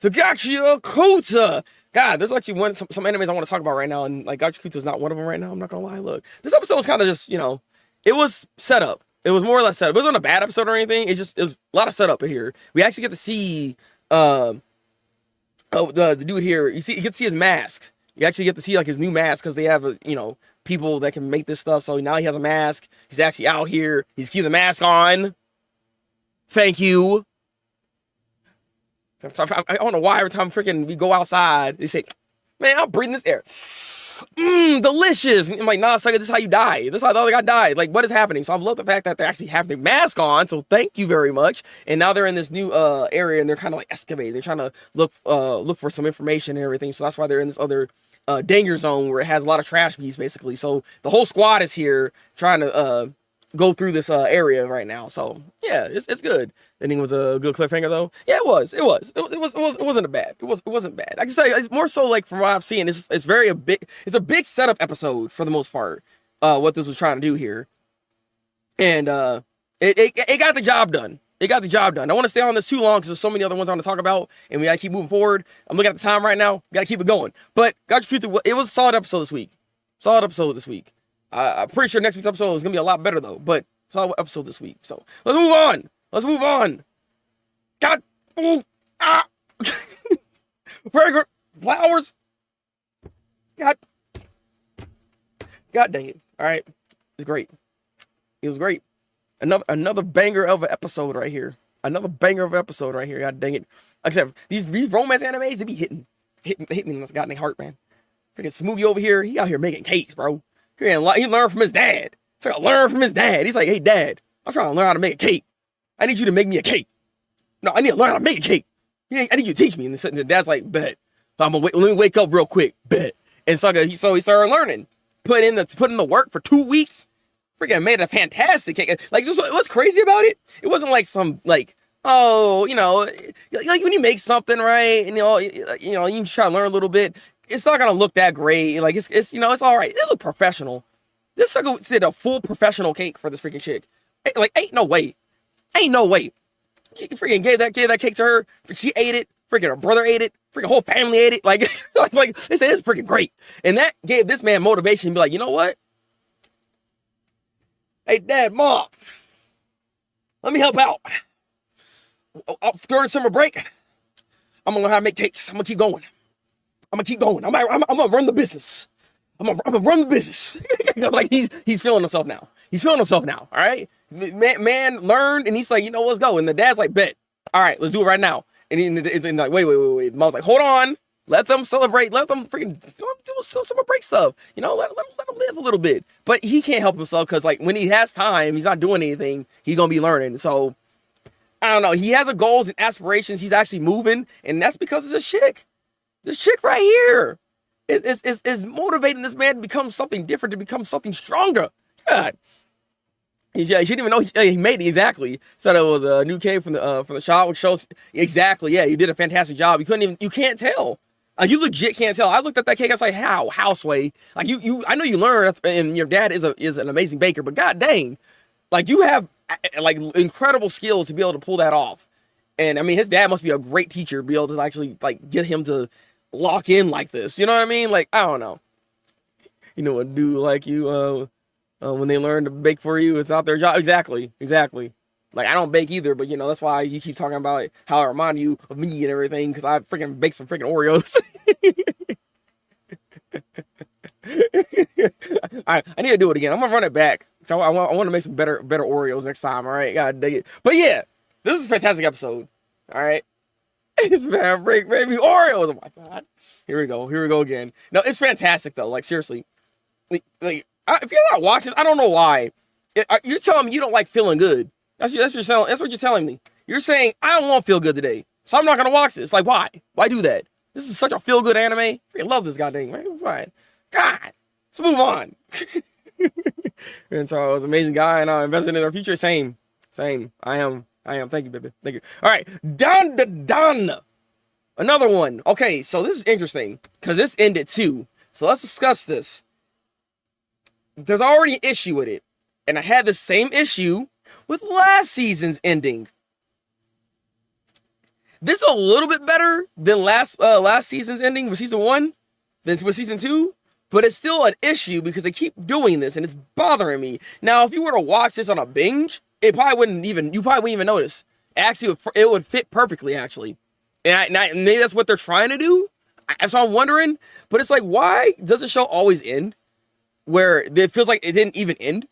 A: to Gachiakuta. God, there's actually some animes I want to talk about right now, and like Gachiakuta is not one of them right now. I'm not gonna lie. Look, this episode was kind of just, it was set up. It was more or less set up. It wasn't a bad episode or anything. It was a lot of setup in here. We actually get to see the dude here. You get to see his mask. You actually get to see like his new mask because they have people that can make this stuff. So now he has a mask. He's actually out here. He's keeping the mask on. Thank you. I don't know why every time we go outside, they say, man, I'm breathing this air. Delicious. And I'm like, nah, sucker, this is how you die. This is how the other guy died. Like, what is happening? So I love the fact that they actually have their mask on. So thank you very much. And now they're in this new area and they're kind of like excavating. They're trying to look for some information and everything. So that's why they're in this other danger zone where it has a lot of trash beasts, basically. So the whole squad is here trying to go through this area right now. So yeah, it's good. The ending was a good cliffhanger though. Yeah, it wasn't bad. It wasn't bad. I can say it's more so like from what I've seen, it's a big setup episode for the most part. What this was trying to do here, and it got the job done. It got the job done. I don't want to stay on this too long because there's so many other ones I want to talk about, and we gotta keep moving forward. I'm looking at the time right now. Gotta keep it going. But Gachiakuta, it was a solid episode this week. I'm pretty sure next week's episode is gonna be a lot better though. But solid episode this week. So let's move on. God, fragrant flowers. God dang it! All right, it's great. It was great. Another banger of an episode right here. God dang it! Except these romance animes, they be hitting me in the goddamn heart, man. Freaking Smoogie over here, he out here making cakes, bro. He learned from his dad. He's like, learn from his dad. He's like, hey, Dad, I'm trying to learn how to make a cake. I need you to make me a cake. No, I need to learn how to make a cake. I need you to teach me. And the dad's like, bet. Let me wake up real quick. Bet. And so he started learning. Put in the work for 2 weeks. Freaking made a fantastic cake. Like, what's crazy about it? It wasn't like some, like, like when you make something, right? And, you try to learn a little bit. It's not gonna look that great. Like it's all right. It looked professional. This sucker did a full professional cake for this freaking chick. Like ain't no way. She freaking gave that cake to her. She ate it. Freaking her brother ate it. Freaking whole family ate it. Like like they said it's freaking great. And that gave this man motivation to be like, you know what? Hey, Dad, Mom, let me help out. During summer break, I'm gonna learn how to make cakes. I'm gonna keep going. I'm gonna run the business. I'm gonna run the business. Like he's feeling himself now. All right, man learned, and he's like, let's go. And the dad's like, bet. All right, let's do it right now. And it's like, wait. Mom's like, hold on. Let them celebrate. Let them freaking do some summer break stuff. Let them live a little bit. But he can't help himself because like when he has time, he's not doing anything. He's gonna be learning. So I don't know. He has goals and aspirations. He's actually moving, and that's because of this chick. This chick right here is motivating this man to become something different, to become something stronger. God. She didn't even know he made it exactly. Said it was a new cave from the shot, which shows exactly. Yeah, you did a fantastic job. You can't tell. You legit can't tell. I looked at that cake. I was like, how Sway? Like I know you learned, and your dad is an amazing baker, but god dang, like you have like incredible skills to be able to pull that off. And I mean, his dad must be a great teacher, to be able to actually like get him to lock in like this. You know what I mean? Like, I don't know. A dude like you, when they learn to bake for you, it's not their job. Exactly. Like, I don't bake either, but that's why you keep talking about how I remind you of me and everything, because I freaking baked some freaking Oreos. I need to do it again. I'm gonna run it back. So I want to make some better Oreos next time. All right, god dang it. But yeah, this is a fantastic episode. All right. It's Fabric Baby Oreos. Oh my god. Here we go. Here we go again. No, it's fantastic though. Like seriously. If you're not watching, I don't know why. You're telling me you don't like feeling good. That's what you're telling me. You're saying I don't want to feel good today, so I'm not gonna watch this. Like why? Why do that? This is such a feel good anime. I love this goddamn man. Fine. God, let's move on. And so it was an amazing guy, and I invested in our future. Same. I am. Thank you, baby. Thank you. All right, Don. Another one. Okay, so this is interesting because this ended too. So let's discuss this. There's already an issue with it, and I had the same issue with last season's ending. This is a little bit better than last season's ending with season 1 than with season 2, but it's still an issue because they keep doing this and it's bothering me. Now, if you were to watch this on a binge, you probably wouldn't even notice. Actually, it would fit perfectly, actually. And maybe that's what they're trying to do. That's what I'm wondering. But it's like, why does the show always end where it feels like it didn't even end?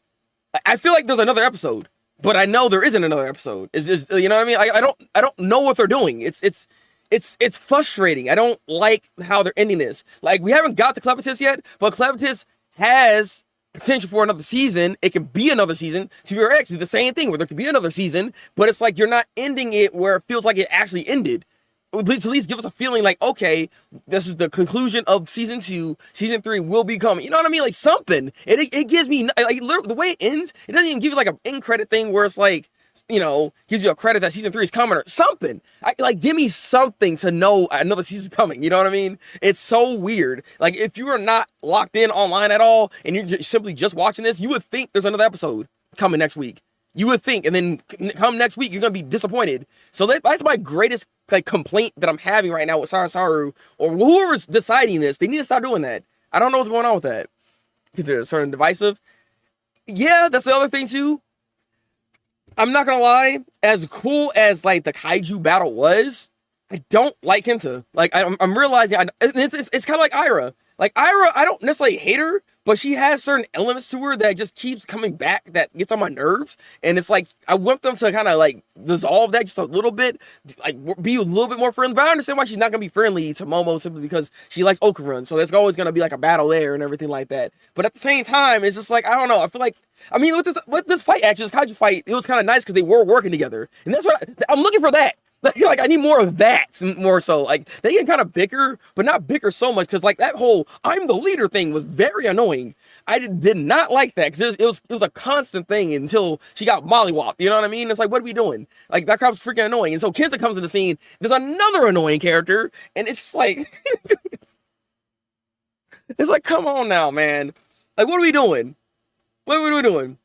A: I feel like there's another episode, but I know there isn't another episode. Is you know what I mean? I don't know what they're doing. It's frustrating. I don't like how they're ending this. Like, we haven't got to Clevitis yet, but Clevitis has potential for another season. It can be another season. TBRX is the same thing where there could be another season, but it's like you're not ending it where it feels like it actually ended. At least give us a feeling like, okay, this is the conclusion of season 2. Season 3 will be coming. You know what I mean? Like something. It gives me like the way it ends. It doesn't even give you like an end credit thing where it's like, you know, gives you a credit that season 3 is coming or something. Like give me something to know another season's coming. You know what I mean? It's so weird. Like if you are not locked in online at all and you're simply just watching this, you would think there's another episode coming next week. You would think, and then come next week, you're gonna be disappointed. So that's my greatest like complaint that I'm having right now with Saru or whoever's deciding this. They need to stop doing that. I don't know what's going on with that because they're sort of divisive. Yeah, that's the other thing too. I'm not gonna lie. As cool as like the kaiju battle was, I don't like Kenta. Like I'm realizing it's kind of like Ira. Like Ira, I don't necessarily hate her, but she has certain elements to her that just keeps coming back that gets on my nerves. And it's like, I want them to kind of like dissolve that just a little bit, like be a little bit more friendly. But I understand why she's not going to be friendly to Momo simply because she likes Okarun. So there's always going to be like a battle there and everything like that. But at the same time, it's just like, I don't know. I feel like, I mean, with this fight, actually, this kaiju fight, it was kind of nice because they were working together. And that's what I'm looking for that. Like I need more of that, more so. Like they can kind of bicker, but not bicker so much because like that whole "I'm the leader" thing was very annoying. I did not like that because it was a constant thing until she got mollywopped. You know what I mean? It's like, what are we doing? Like that crap's freaking annoying. And so Kenta comes in the scene. There's another annoying character, and it's just like, it's like, come on now, man. Like, what are we doing? What are we doing?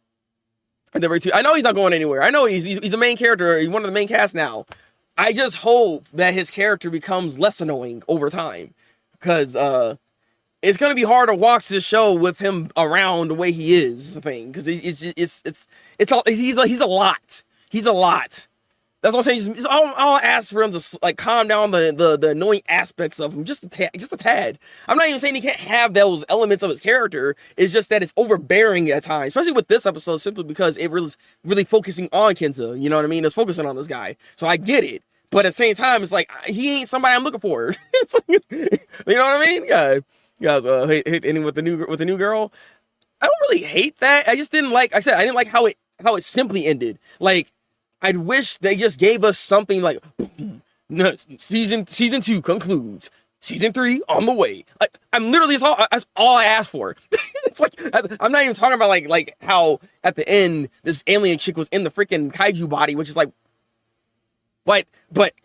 A: I know he's not going anywhere. I know he's the main character. He's one of the main cast now. I just hope that his character becomes less annoying over time, because it's gonna be hard to watch this show with him around the way he is. The thing, because he's a lot. He's a lot. That's what I'm saying. I'll ask for him to like calm down the annoying aspects of him just a tad. I'm not even saying he can't have those elements of his character. It's just that it's overbearing at times, especially with this episode, simply because it was really focusing on Kenta. You know what I mean? It's focusing on this guy, so I get it. But at the same time, it's like he ain't somebody I'm looking for. It's like, you know what I mean? Yeah, guys, hate ending with the new girl. I don't really hate that. I just didn't like. I said I didn't like how it simply ended. Like, I'd wish they just gave us something like season 2 concludes. Season 3 on the way. Like, I'm literally that's all I asked for. It's like I'm not even talking about like how at the end this alien chick was in the freaking kaiju body, which is like, but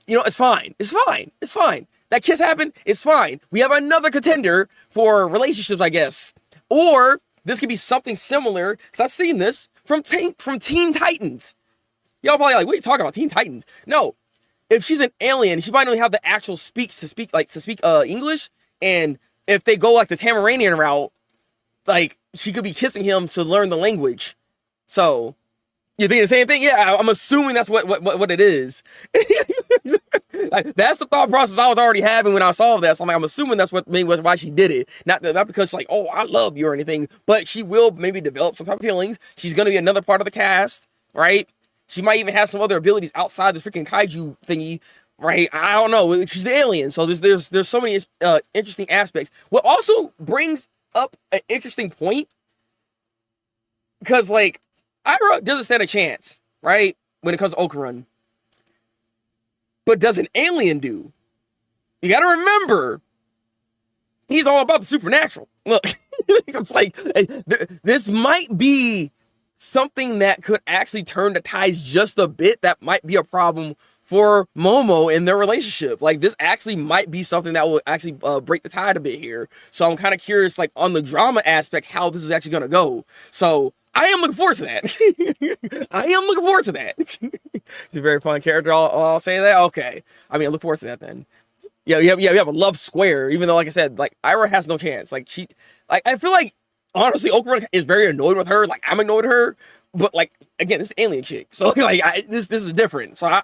A: you know, it's fine. That kiss happened. It's fine. We have another contender for relationships, I guess. Or this could be something similar because I've seen this from Teen Titans. Y'all probably like, what are you talking about? Teen Titans? No. If she's an alien, she might not have the actual speak English. And if they go like the Tamaranian route, like she could be kissing him to learn the language. So you think the same thing? Yeah, I'm assuming that's what it is. Like, that's the thought process I was already having when I saw that. So I'm assuming that's why she did it. Not because she's like, oh, I love you or anything, but she will maybe develop some type of feelings. She's gonna be another part of the cast, right? She might even have some other abilities outside this freaking kaiju thingy. right? I don't know. She's the alien, so there's so many interesting aspects. What also brings up an interesting point, because like Ira doesn't stand a chance, right, when it comes to Okarun, but does an alien do? You got to remember, he's all about the supernatural. Look, it's like this might be something that could actually turn the tides just a bit. That might be a problem for Momo in their relationship. Like, this actually might be something that will actually break the tide a bit here. So I'm kind of curious, like, on the drama aspect, how this is actually going to go. So I am looking forward to that. I am looking forward to that. He's a very fun character. I'll say that. Okay. I mean, I look forward to that then. Yeah, we have a love square, even though, like I said, like, Ira has no chance. Like, I feel like, honestly, Okarun is very annoyed with her. Like, I'm annoyed with her. But, like, again, this is alien chick. So, like, this is different. So,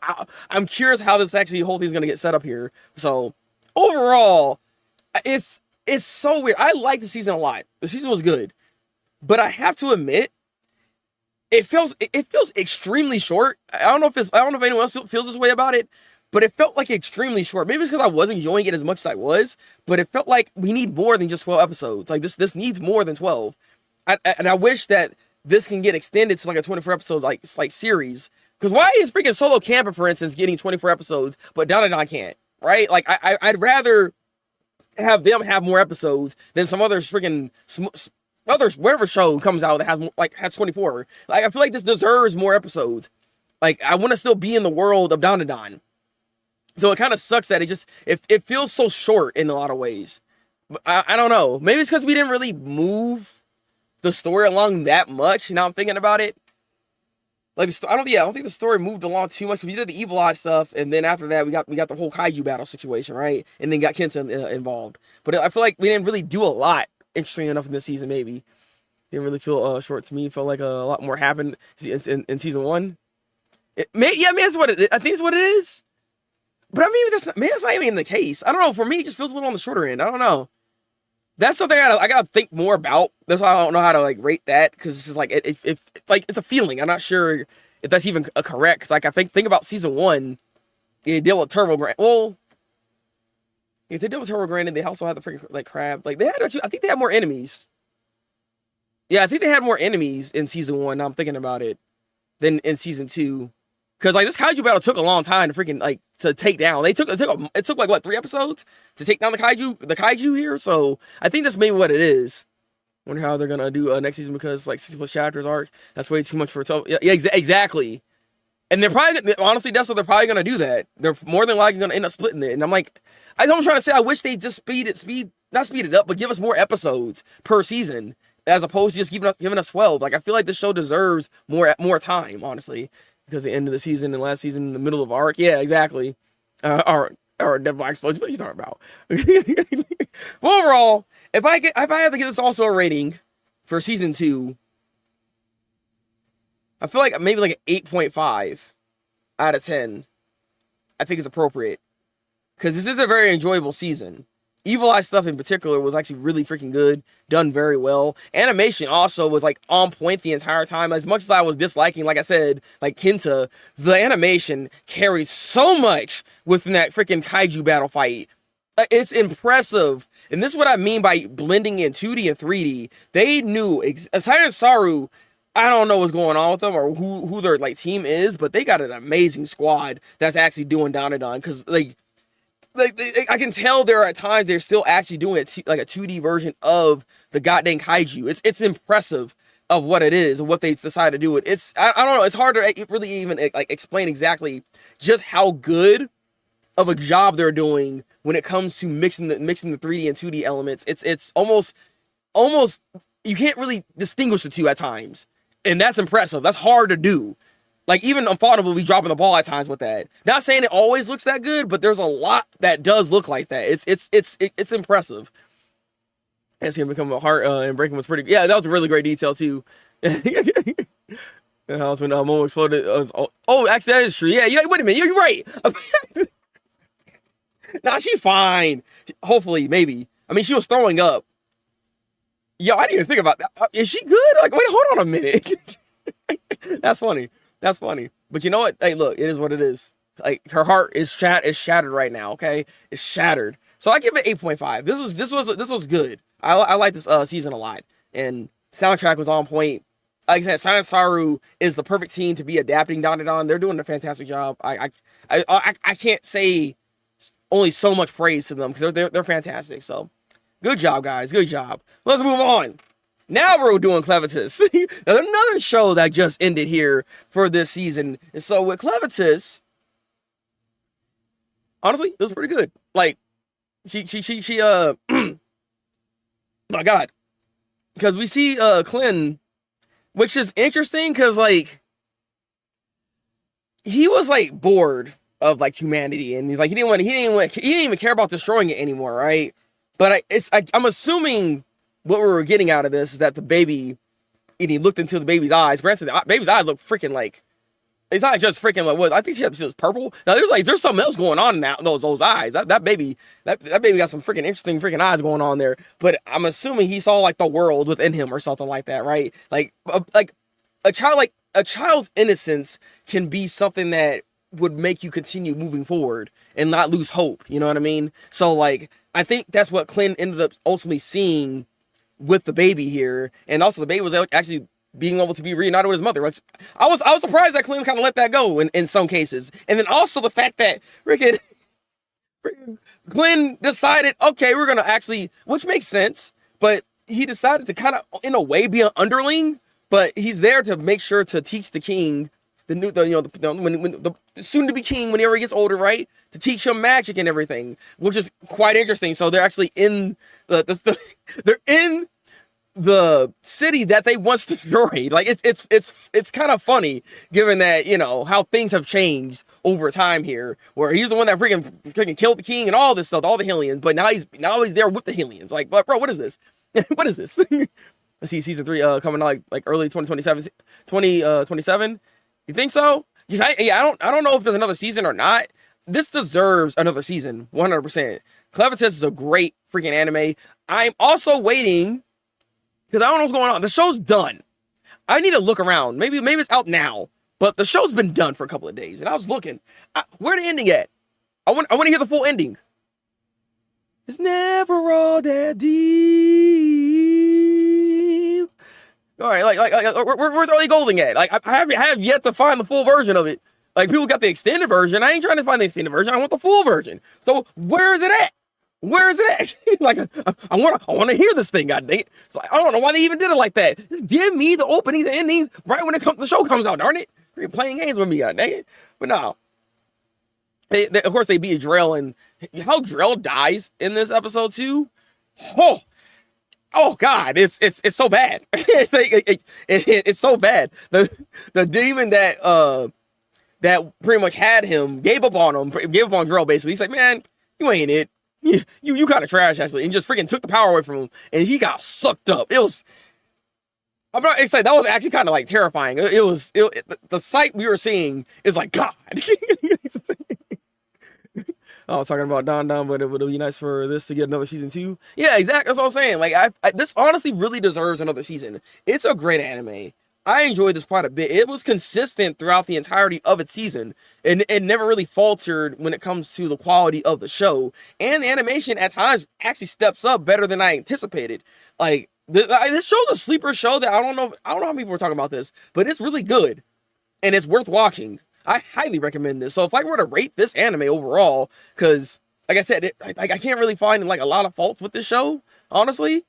A: I'm curious how this actually whole thing's going to get set up here. So, overall, it's so weird. I like the season a lot. The season was good. But I have to admit, it feels extremely short. I don't know if anyone else feels this way about it, but it felt like extremely short. Maybe it's because I wasn't enjoying it as much as I was, but it felt like we need more than just 12 episodes. Like, this needs more than 12. And I wish that this can get extended to like a 24 episode like series. Because why is freaking Solo Camper, for instance, getting 24 episodes, but Dandadan can't, right? Like, I'd rather have them have more episodes than some other freaking whatever show comes out that has 24. Like, I feel like this deserves more episodes. Like, I want to still be in the world of Dandadan. So it kind of sucks that it feels so short in a lot of ways. But I don't know. Maybe it's because we didn't really move the story along that much. Now I'm thinking about it. Like, I don't think the story moved along too much. We did the Evil Eye stuff, and then after that, we got the whole kaiju battle situation, right? And then got Kenta involved. But I feel like we didn't really do a lot, interesting enough, in this season. Maybe didn't really feel short to me. It felt like a lot more happened in season 1. That's what it is. I think it's what it is. But I mean, that's not even the case. I don't know. For me, it just feels a little on the shorter end. I don't know. That's something I gotta think more about. That's why I don't know how to like rate that, because it's just like it's a feeling. I'm not sure if that's even correct. Cause like I think about season 1, they deal with Turbo Grand. Well, if they deal with Turbo Grand, and they also had the freaking like crab. Like I think they had more enemies. Yeah, I think they had more enemies in season 1. Now I'm thinking about it, than in season 2. Cause like this kaiju battle took a long time to freaking like to take down. It took like what, 3 episodes to take down the kaiju here. So I think that's maybe what it is. Wonder how they're gonna do next season, because like 60+ chapters arc, that's way too much for 12. Yeah, exactly. And they're probably, honestly, that's what they're probably gonna do. That they're more than likely gonna end up splitting it. And I'm like, I'm trying to say, I wish they just not speed it up, but give us more episodes per season, as opposed to just giving us 12. Like, I feel like this show deserves more time, honestly. Because the end of the season and last season in the middle of arc. Yeah, exactly. Or Dead Black Explosion. What are you talking about? But overall, if I have to give this also a rating for season 2, I feel like maybe like an 8.5 out of 10. I think is appropriate. Because this is a very enjoyable season. Evil Eye stuff in particular was actually really freaking good. Done very well. Animation also was like on point the entire time. As much as I was disliking, like I said, like Kenta, the animation carries so much within that freaking kaiju battle fight. It's impressive. And this is what I mean by blending in 2D and 3D. They knew, Siren Saru, I don't know what's going on with them or who their like team is, but they got an amazing squad that's actually doing Dandadan. Because I can tell there are at times they're still actually doing like a 2D version of the goddamn kaiju. It's impressive of what it is and what they decided to do it. I don't know. It's hard to really even like explain exactly just how good of a job they're doing when it comes to mixing the 3D and 2D elements. It's almost you can't really distinguish the two at times, and that's impressive. That's hard to do. Like, even Unfathomable will be dropping the ball at times with that. Not saying it always looks that good, but there's a lot that does look like that. It's impressive. It's gonna become a heart and breaking was pretty. Yeah, that was a really great detail too. The house when Momo exploded. Actually, that is true. Yeah, wait a minute. You're right. Nah, she's fine. Hopefully, maybe. I mean, she was throwing up. Yo, I didn't even think about that. Is she good? Like, wait, hold on a minute. That's funny. That's funny. But you know what? Hey, look, it is what it is. Like her heart is shattered right now. Okay, it's shattered. So I give it 8.5. This was good. I like this season a lot, and soundtrack was on point. Like I said, Silent Saru is the perfect team to be adapting Dandadan. They're doing a fantastic job. I can't say only so much praise to them because they're fantastic. So good job, guys. Good job. Let's move on. Now we're doing Clevitus. Another show that just ended here for this season. And so with Clevitus, honestly, it was pretty good. Like, she my God. Because we see Clint, which is interesting because, like, he was, like, bored of, like, humanity. And he's like, he didn't even care about destroying it anymore, right? But I'm assuming what we were getting out of this is that the baby, and he looked into the baby's eyes. Granted, the baby's eyes look freaking like, it's not just freaking like what I think she was purple. Now there's something else going on in those eyes. That baby got some freaking interesting freaking eyes going on there. But I'm assuming he saw like the world within him or something like that, right? Like a child's innocence can be something that would make you continue moving forward and not lose hope. You know what I mean? So like I think that's what Clint ended up ultimately seeing with the baby here, and also the baby was actually being able to be reunited with his mother. Which I was surprised that Clint kind of let that go in some cases, and then also the fact that freaking Clint decided, okay, we're gonna actually, which makes sense, but he decided to kind of in a way be an underling, but he's there to make sure to teach the king when the soon to be king whenever he gets older, right? To teach him magic and everything, which is quite interesting. So they're actually in they're in the city that they once destroyed. Like it's kind of funny given that, you know, how things have changed over time here, where he's the one that freaking killed the king and all this stuff, all the Hellions, but now he's there with the Hellions. Like, bro, what is this? What is this? Let's see, season 3 coming out like early 2027. You think so? Because I don't know if there's another season or not. This deserves another season, 100%. Clevitus is a great freaking anime. I'm also waiting because I don't know what's going on. The show's done. I need to look around. Maybe it's out now, but the show's been done for a couple of days, and I was looking. Where the ending at? I want to hear the full ending. It's never all that deep. All right, like where's Ellie Goulding at? Like, I have yet to find the full version of it. Like, people got the extended version. I ain't trying to find the extended version. I want the full version. So where is it at? Where is it at? Like, I want to hear this thing. God dang it! It's like, I don't know why they even did it like that. Just give me the openings and endings right when the show comes out. Darn it! You're playing games with me. God dang it! But no. Of course, they beat Drell, and how Drell dies in this episode too. Oh God, it's so bad. It's so bad. The demon that pretty much had him gave up on Drell. Basically, he's like, man, you ain't it. You kind of trash actually, and just freaking took the power away from him, and he got sucked up. I'm not excited. That was actually kind of like terrifying. The sight we were seeing is like God. I was talking about Don, but it would be nice for this to get another season 2. Yeah, exactly. That's what I'm saying. Like, this honestly really deserves another season. It's a great anime. I enjoyed this quite a bit. It was consistent throughout the entirety of its season, and it never really faltered when it comes to the quality of the show. And the animation at times actually steps up better than I anticipated. Like, this show's a sleeper show that I don't know how many people are talking about this, but it's really good, and it's worth watching. I highly recommend this. So if I were to rate this anime overall, because like I said, I can't really find like a lot of faults with this show, honestly.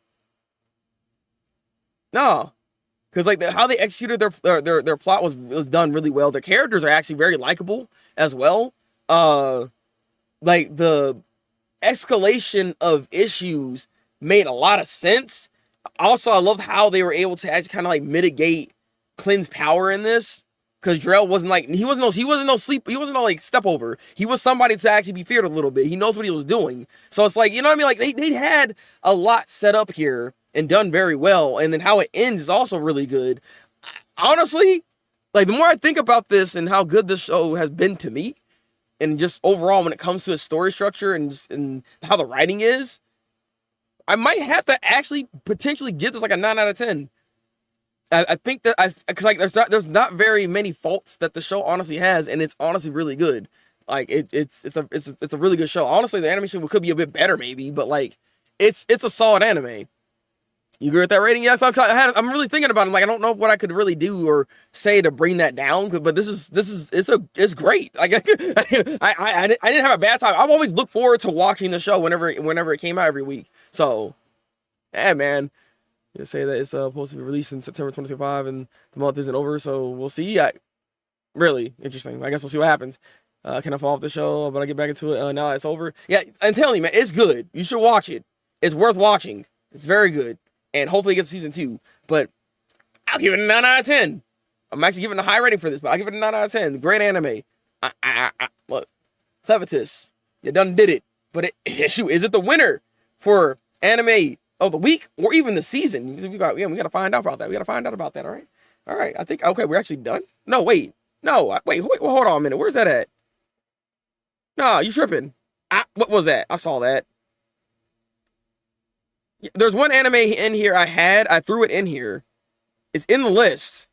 A: No, because like how they executed their plot was done really well. Their characters are actually very likable as well. Like the escalation of issues made a lot of sense. Also, I love how they were able to actually kind of like mitigate Clint's power in this. Because Drell wasn't like, he wasn't no like step over. He was somebody to actually be feared a little bit. He knows what he was doing. So it's like, you know what I mean? Like they had a lot set up here and done very well. And then how it ends is also really good. Honestly, like the more I think about this and how good this show has been to me, and just overall when it comes to its story structure and how the writing is, I might have to actually potentially give this like a 9 out of 10. I think that because like there's not very many faults that the show honestly has, and it's honestly really good. Like it's a really good show. Honestly, the animation could be a bit better maybe, but like it's a solid anime. You agree with that rating? Yes, I'm really thinking about it. Like I don't know what I could really do or say to bring that down, but it's great. Like I didn't have a bad time. I've always looked forward to watching the show whenever it came out every week. So, yeah, man. You say that it's supposed to be released in September 2025 and the month isn't over, so we'll see. Yeah, really interesting. I guess we'll see what happens. Can I fall off the show? But I get back into it now that it's over. Yeah, I'm telling you, man, it's good. You should watch it. It's worth watching. It's very good. And hopefully it gets season 2. But I'll give it a 9 out of 10. I'm actually giving a high rating for this, but I'll give it a 9 out of 10. Great anime. Look, Clevitus, you done did it. But shoot, is it the winner for anime of the week or even the season? We got to find out about that. We got to find out about that, all right? I think, okay, we're actually done? No, wait. No, wait, hold on a minute. Where's that at? No, you tripping. What was that? I saw that. There's one anime in here I threw it in here. It's in the list.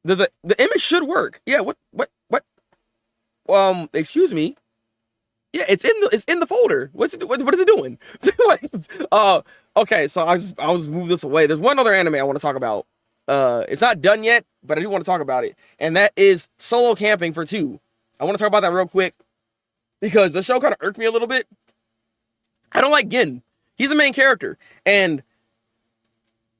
A: The image should work. Yeah, what? Excuse me. Yeah, it's in the folder. What is it doing? Okay, so I'll just move this away. There's one other anime I want to talk about. It's not done yet, but I do want to talk about it. And that is Solo Camping for 2. I want to talk about that real quick because the show kind of irked me a little bit. I don't like Gin. He's the main character, and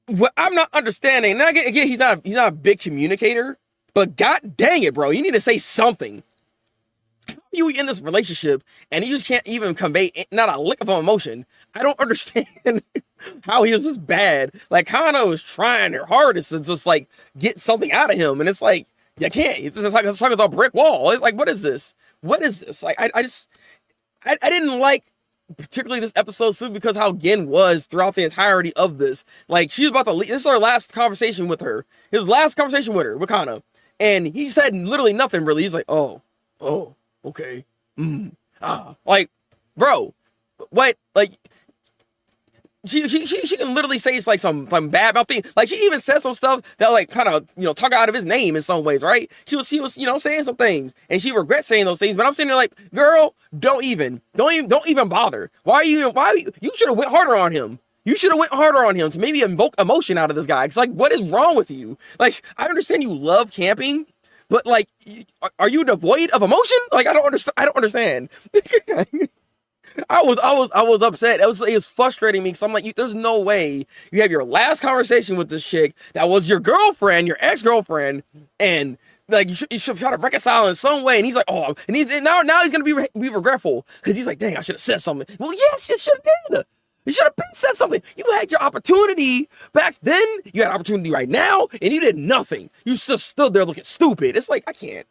A: what I'm not understanding. Now again, he's not a big communicator, but god dang it, bro, you need to say something. You in this relationship, and you just can't even convey not a lick of emotion. I don't understand how he was this bad. Like Kano is trying her hardest to just like get something out of him, and it's like you can't. It's like a brick wall. It's like what is this? What is this? Like I didn't like. Particularly this episode simply because how Gin was throughout the entirety of this. Like, she was about to leave. This is our last conversation with her. His last conversation with her, with Kana. And he said literally nothing, really. He's like, oh, okay. Like, bro, what? Like, she can literally say it's like some bad about thing. Like, she even said some stuff that like kind of, talk out of his name in some ways, right? She was, saying some things and she regrets saying those things, but I'm sitting there like, girl, don't even bother. You should have went harder on him. You should have went harder on him to maybe invoke emotion out of this guy. It's like, what is wrong with you? Like, I understand you love camping, but like, are you devoid of emotion? Like, I don't understand. I was upset. It was frustrating me because I'm like, there's no way you have your last conversation with this chick that was your girlfriend, your ex-girlfriend, and like you should try to reconcile in some way. And he's like, oh, and now he's gonna be regretful because he's like, dang, I should have said something. Well, yes, you should have did. You should have said something. You had your opportunity back then. You had an opportunity right now, and you did nothing. You still stood there looking stupid. It's like I can't.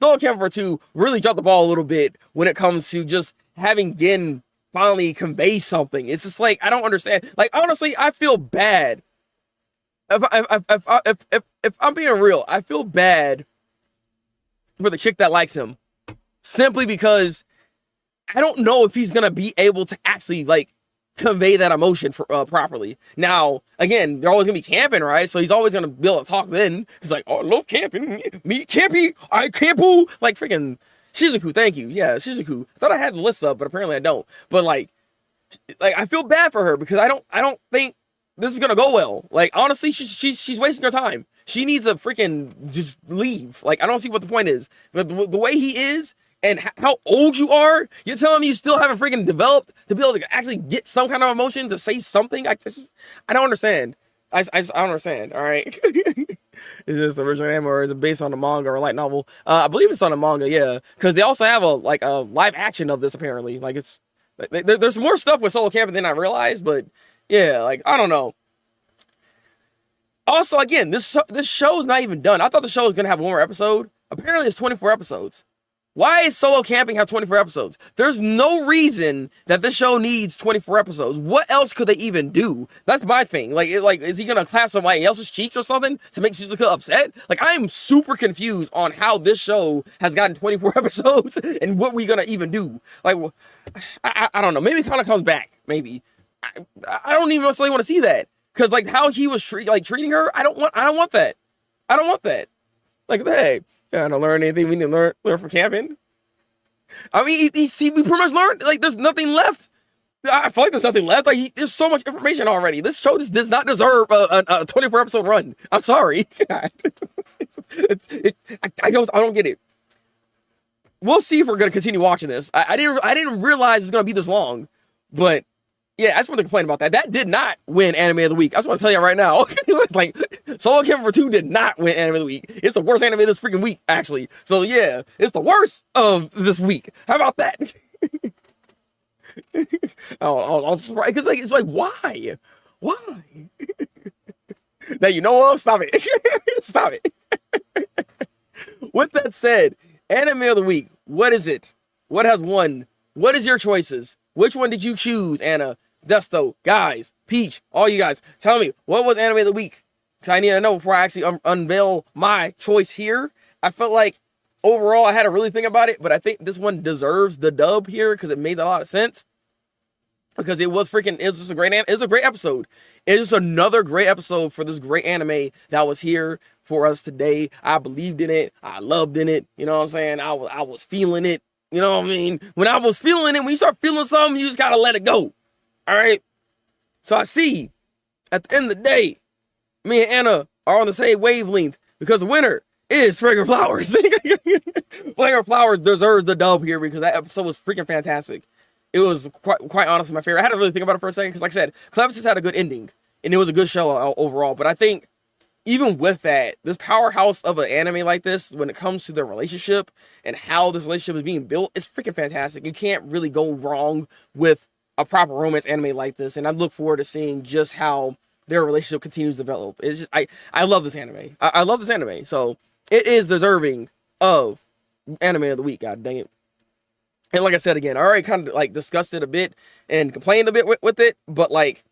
A: Solo Camping for 2 really dropped the ball a little bit when it comes to just having Gin finally convey something. It's just like, I don't understand. Like, honestly, I feel bad. If I'm being real, I feel bad for the chick that likes him. Simply because I don't know if he's going to be able to actually, like, convey that emotion for, properly. Now, again, they're always gonna be camping, right? So he's always gonna be able to talk then. He's like, oh, I love camping. Me campy. I campu. Like freaking Shizuku, thank you. Yeah, Shizuku. I thought I had the list up, but apparently I don't. But like I feel bad for her because I don't think this is gonna go well. Like honestly, she's wasting her time. She needs to freaking just leave. Like I don't see what the point is. But the way he is. And how old you are? You're telling me you still haven't freaking developed to be able to actually get some kind of emotion to say something? I don't understand. I don't understand. All right. Is this original anime or is it based on a manga or a light novel? I believe it's on a manga. Yeah, because they also have a live action of this apparently. Like it's there's more stuff with Solo Camping than I realized, but yeah, like I don't know. Also, again, this show's not even done. I thought the show was gonna have one more episode. Apparently, it's 24 episodes. Why is Solo Camping have 24 episodes? There's no reason that this show needs 24 episodes. What else could they even do? That's my thing. Like, is he gonna clasp somebody else's cheeks or something to make Shizuka upset? Like, I am super confused on how this show has gotten 24 episodes and what we gonna even do. Like, I don't know. Maybe it kind of comes back. Maybe. I don't even necessarily want to see that because like how he was treating her. I don't want that. I don't want that. Like, hey, yeah, I don't learn anything we need to learn from camping. I mean, we pretty much learned, like, there's nothing left. I feel like there's nothing left. Like, there's so much information already. This show just does not deserve a 24 episode run. I'm sorry. I don't get it. We'll see if we're gonna continue watching this. I didn't realize it's gonna be this long, but yeah, I just want to complain about that. That did not win Anime of the Week. I just want to tell you right now. Like, Solo Camper 2 did not win Anime of the Week. It's the worst anime this freaking week, actually. So yeah, it's the worst of this week. How about that? I'll just write, because like, it's like, why? That you know of? Stop it. Stop it. With that said, Anime of the Week, what is it? What has won? What is your choices? Which one did you choose, Anna, Desto, guys, Peach, all you guys? Tell me, what was Anime of the Week? Because I need to know before I actually unveil my choice here. I felt like, overall, I had to really think about it, but I think this one deserves the dub here because it made a lot of sense. Because it was just a great episode. It's just another great episode for this great anime that was here for us today. I believed in it. I loved in it. You know what I'm saying? I was feeling it. You know what I mean? When I was feeling it, when you start feeling something, you just gotta let it go. All right? So I see, at the end of the day, me and Anna are on the same wavelength because the winner is Fragrant Flowers. Fragrant Flowers deserves the dub here because that episode was freaking fantastic. It was quite honestly my favorite. I had to really think about it for a second because, like I said, Clevis had a good ending and it was a good show overall. But I think even with that, this powerhouse of an anime like this, when it comes to their relationship and how this relationship is being built, it's freaking fantastic. You can't really go wrong with a proper romance anime like this. And I look forward to seeing just how their relationship continues to develop. It's just, I love this anime. I love this anime. So it is deserving of Anime of the Week. God dang it. And like I said again, I already kind of like discussed it a bit and complained a bit with it, but like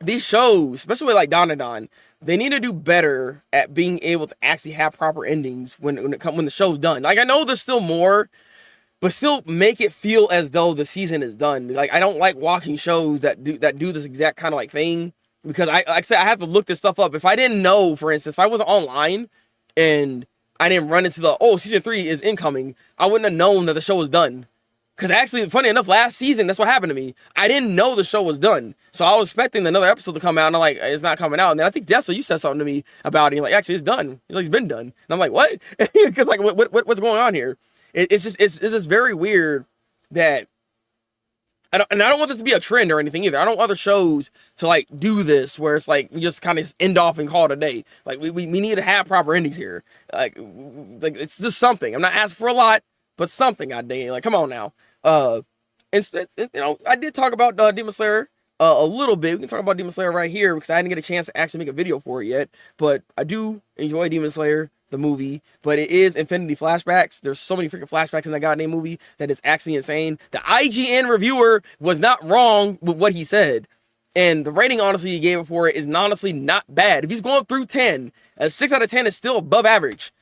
A: these shows, especially with like Don, they need to do better at being able to actually have proper endings when the show's done. Like I know there's still more, but still make it feel as though the season is done. Like I don't like watching shows that do this exact kind of like thing because like I said, I have to look this stuff up. If I didn't know, for instance, if I wasn't online and I didn't run into season 3 is incoming, I wouldn't have known that the show was done. Because actually, funny enough, last season, that's what happened to me. I didn't know the show was done. So I was expecting another episode to come out, and I'm like, it's not coming out. And then I think Dessa, you said something to me about it. You're like, actually, it's done. He's like, it's been done. And I'm like, what? Because like, what's going on here? It's just very weird that I don't want this to be a trend or anything either. I don't want other shows to like do this where it's like we just kind of end off and call it a day. Like we need to have proper endings here. Like it's just something. I'm not asking for a lot, but something. God dang it. Like come on now. I did talk about Demon Slayer a little bit. We can talk about Demon Slayer right here because I didn't get a chance to actually make a video for it yet. But I do enjoy Demon Slayer, the movie, but it is infinity flashbacks. There's so many freaking flashbacks in that goddamn movie that is actually insane. The IGN reviewer was not wrong with what he said. And the rating, honestly, he gave it for it is honestly not bad. If he's going through 10, a 6 out of 10 is still above average.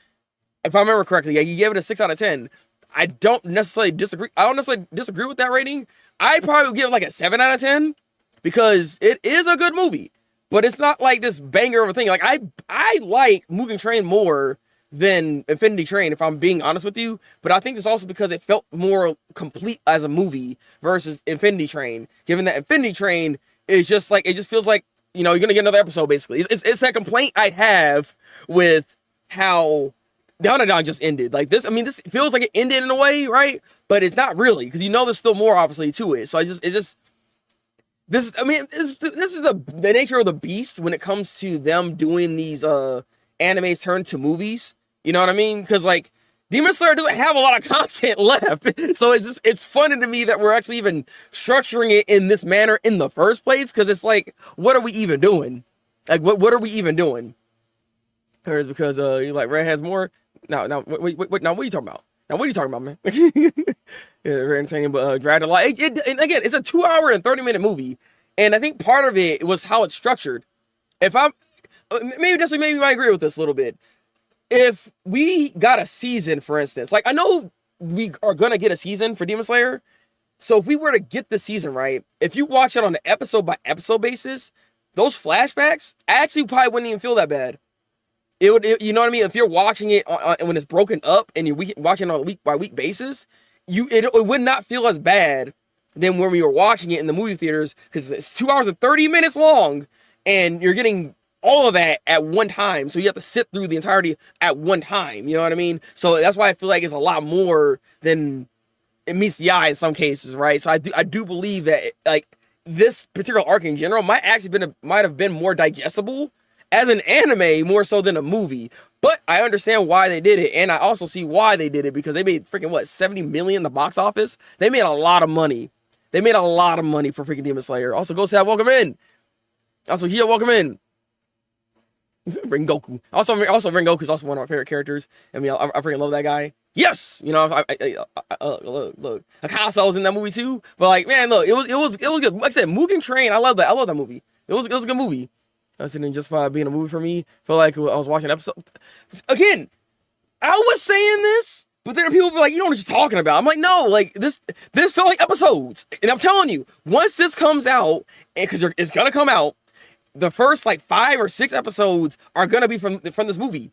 A: If I remember correctly, yeah, he gave it a 6 out of 10. I don't necessarily disagree. I don't necessarily disagree with that rating. I'd probably give it like a 7 out of 10 because it is a good movie. But it's not like this banger of a thing. Like, I like Mugen Train more than Infinity Train, if I'm being honest with you. But I think it's also because it felt more complete as a movie versus Infinity Train. Given that Infinity Train is just like, it just feels like, you know, you're going to get another episode, basically. It's that complaint I have with how Down just ended. Like, this feels like it ended in a way, right? But it's not really, because you know there's still more, obviously, to it. So this is the nature of the beast when it comes to them doing these animes turned to movies. You know what I mean? Because like Demon Slayer doesn't have a lot of content left, so it's funny to me that we're actually even structuring it in this manner in the first place. Because it's like, what are we even doing? Like, what are we even doing? Or it's because you like Red has more. Now, wait, now what are you talking about? Now, what are you talking about, man? Yeah, very entertaining, but dragged a lot. And again, it's a 2 hour and 30-minute movie. And I think part of it was how it's structured. If I'm, maybe you might agree with this a little bit. If we got a season, for instance, like I know we are going to get a season for Demon Slayer. So if we were to get the season right, if you watch it on an episode by episode basis, those flashbacks actually probably wouldn't even feel that bad. You know what I mean? If you're watching it when it's broken up and you're watching it on a week by week basis, it would not feel as bad than when we were watching it in the movie theaters, because it's 2 hours and 30 minutes long and you're getting all of that at one time. So you have to sit through the entirety at one time. You know what I mean? So that's why I feel like it's a lot more than it meets the eye in some cases, right? So I do believe that like this particular arc in general might have been more digestible as an anime more so than a movie. But I understand why they did it, and I also see why they did it, because they made freaking what, 70 million in the box office. They made a lot of money. They made a lot of money for freaking Demon Slayer. Also, Ghost Dad, welcome in. Also, here, welcome in. Rengoku. Also Rengoku is also one of my favorite characters. I mean, I freaking love that guy. Yes, you know, look, Akasa was in that movie too. But like, man, look, it was good. Like I said, Mugen Train, I love that movie. It was a good movie. That's just fine being a movie for me. Feel like I was watching an episode. Again, I was saying this, but then people be like, you know what you're talking about. I'm like, no, like this felt like episodes. And I'm telling you, once this comes out, because it's gonna come out, the first like 5 or 6 episodes are gonna be from this movie.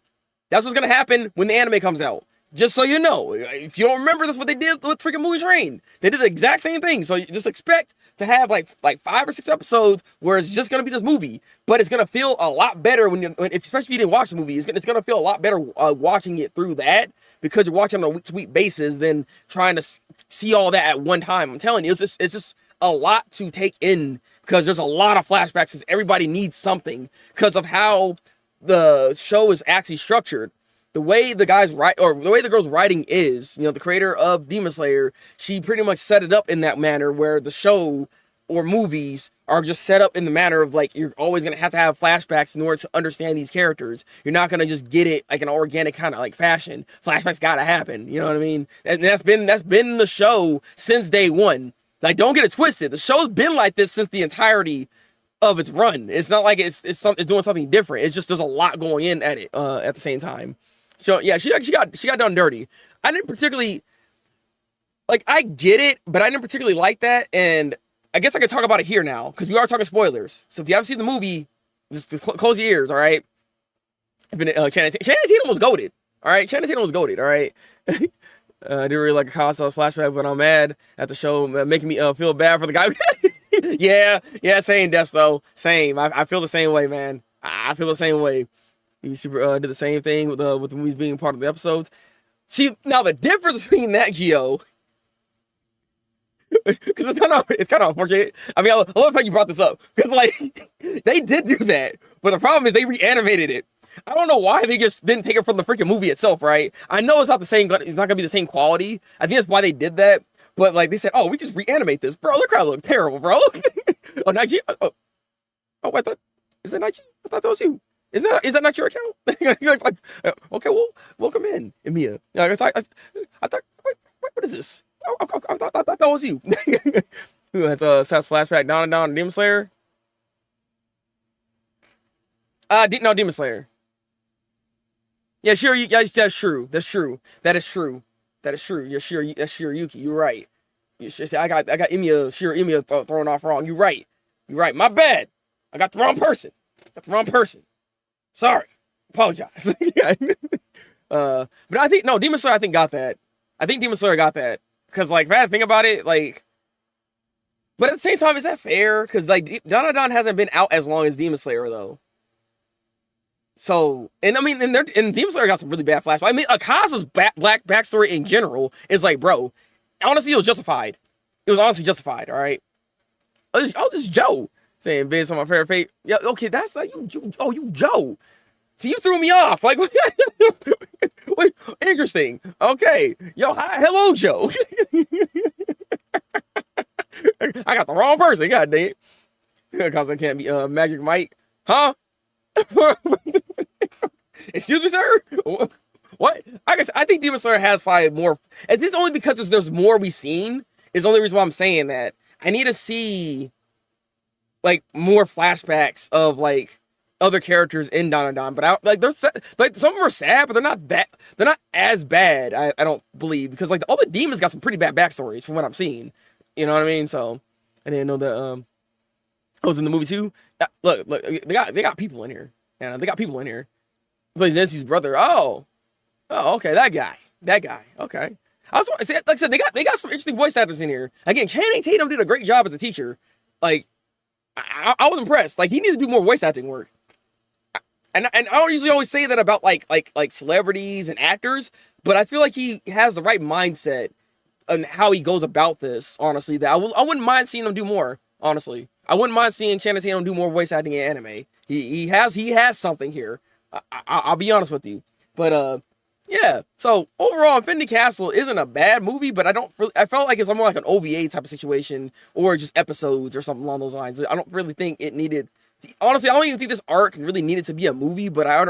A: That's what's gonna happen when the anime comes out. Just so you know, if you don't remember, that's what they did with freaking Movie Train. They did the exact same thing. So you just expect to have like 5 or 6 episodes where it's just gonna be this movie, but it's gonna feel a lot better especially if you didn't watch the movie. It's gonna feel a lot better watching it through that, because you're watching on a week-to-week basis than trying to see all that at one time. I'm telling you, it's just a lot to take in, because there's a lot of flashbacks, because everybody needs something because of how the show is actually structured. The way the guy's write, or the way the girl's writing is, the creator of Demon Slayer, she pretty much set it up in that manner where the show or movies are just set up in the manner of like, you're always going to have flashbacks in order to understand these characters. You're not going to just get it like an organic kind of like fashion. Flashbacks got to happen. You know what I mean? And that's been the show since day one. Like, don't get it twisted. The show's been like this since the entirety of its run. It's not like it's doing something different. It's just there's a lot going in at it at the same time. So yeah, she got done dirty. I didn't particularly like. I get it, but I didn't particularly like that. And I guess I could talk about it here now, because we are talking spoilers. So if you haven't seen the movie, just close your ears. All right. Channing Tatum was goated. All right, Channing Tatum was goated. All right. I didn't really like Akasa's flashback, but I'm mad at the show, making me feel bad for the guy. yeah, same, Desto. Same. I feel the same way, man. I feel the same way. He did the same thing with the movies being part of the episodes. See, now the difference between that, Gio, because it's kind of unfortunate. I mean, I love how you brought this up, because like they did do that, but the problem is they reanimated it. I don't know why they just didn't take it from the freaking movie itself, right? I know it's not the same. It's not gonna be the same quality. I think that's why they did that. But like they said, oh, we just reanimate this, bro. The crowd look terrible, bro. Oh, Nige. Oh, I thought, is that Nige? I thought that was you. Is that not your account? Like, okay, well, welcome in, Emiya. I thought, what is this? I thought that was you. That's Seth's flashback down and Demon Slayer. No, Demon Slayer. Yeah, sure. That's true. That is true. You're sure. That's Shiryuki. You're right. I got Emiya thrown off wrong. You're right. My bad. I got the wrong person. Sorry. Apologize. But I think Demon Slayer got that. I think Demon Slayer got that. Because like, if I had to think about it, like, but at the same time, is that fair? Because like Danadon hasn't been out as long as Demon Slayer though. So, and I mean, and Demon Slayer got some really bad flashbacks. I mean, Akasa's black backstory in general is like, bro, honestly, it was justified. It was honestly justified, all right? Oh, this is Joe saying, based on my favorite fate. Yeah, okay, that's like you Joe. See, you threw me off. Like, wait, interesting. Okay. Yo, hi, hello, Joe. I got the wrong person. God dang it. Because I can't be Magic Mike. Huh? Excuse me, sir? What? I think Demon Slayer has probably more. It's only because there's more we've seen. Is the only reason why I'm saying that. I need to see like more flashbacks of like other characters in Danadon, but they're like some of them are sad, but they're not as bad. I don't believe, because like all the demons got some pretty bad backstories from what I'm seeing. You know what I mean? So I didn't know that I was in the movie too. Look, they got people in here. Yeah, they got people in here. Plays Nancy's brother. Oh, okay, that guy. That guy. Okay. I was like I said, they got some interesting voice actors in here. Again, Channing Tatum did a great job as a teacher. Like, I was impressed. Like, he needs to do more voice acting work. And I don't usually always say that about like celebrities and actors, but I feel like he has the right mindset and how he goes about this. Honestly, that I wouldn't mind seeing him do more. Honestly, I wouldn't mind seeing Channing Tatum do more voice acting in anime. He has something here. I'll be honest with you, but yeah. So overall, Infinity Castle isn't a bad movie, but I felt like it's more like an OVA type of situation or just episodes or something along those lines. I don't really think it needed. Honestly, I don't even think this arc really needed to be a movie. But I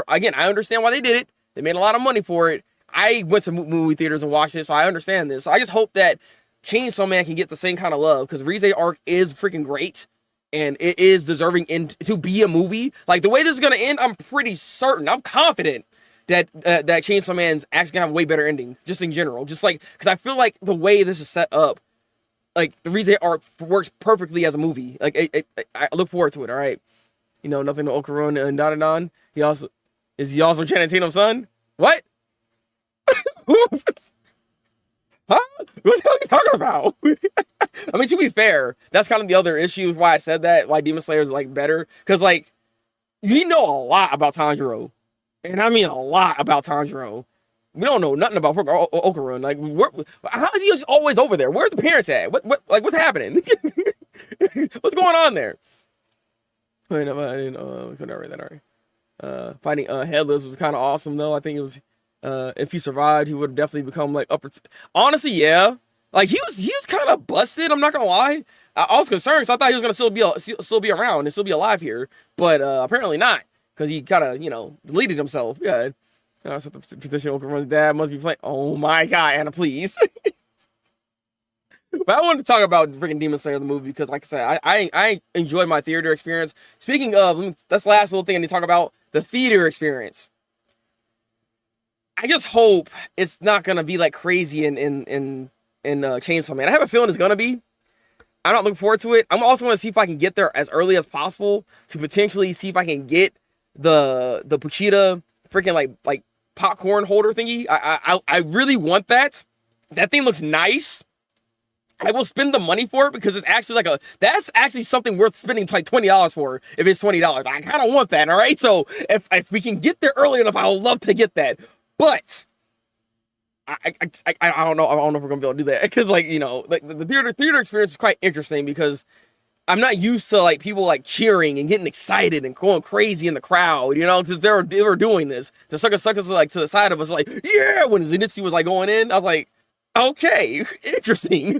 A: understand why they did it. They made a lot of money for it. I went to movie theaters and watched it, so I understand this. So I just hope that Chainsaw Man can get the same kind of love, because Rize arc is freaking great, and it is deserving to be a movie. Like, the way this is gonna end, I'm pretty certain, I'm confident that that Chainsaw Man's actually gonna have a way better ending, just in general. Just like, because I feel like the way this is set up, like the Rize arc works perfectly as a movie. Like, I look forward to it. All right, nothing to Okarun and Danadan. He also Channing Tatum's son. What? Huh? What the hell are you talking about? I mean, to be fair, that's kind of the other issue why I said that. Why Demon Slayer is like better, because like we know a lot about Tanjiro, and I mean a lot about Tanjiro. We don't know nothing about Okarun. Like, how is he just always over there? Where's the parents at? What's happening? What's going on there? I couldn't read that already. Fighting Headless was kind of awesome though. I think it was. If he survived, he would have definitely become like upper. Honestly, yeah. Like, he was kind of busted. I'm not gonna lie. I was concerned, so I thought he was gonna still be around and still be alive here, but apparently not, because he kind of deleted himself. Yeah. So the petition Okarun's dad must be playing. Oh my God, Anna, please. But I wanted to talk about freaking Demon Slayer the movie because, like I said, I enjoyed my theater experience. Speaking of, that's the last little thing I need to talk about, the theater experience. I just hope it's not gonna be like crazy in Chainsaw Man. I have a feeling it's gonna be. I'm not looking forward to it. I'm also gonna see if I can get there as early as possible to potentially see if I can get the Puchita freaking like popcorn holder thingy. I really want that. That thing looks nice. I will spend the money for it because it's actually that's actually something worth spending like $20 for if it's $20. I kind of want that. All right. So if we can get there early enough, I would love to get that. But I don't know. I don't know if we're gonna be able to do that because, like, the theater experience is quite interesting because I'm not used to like people like cheering and getting excited and going crazy in the crowd, because they were doing this. The suckers like to the side of us like, yeah, when Zenitsu was like going in, I was like, okay, interesting.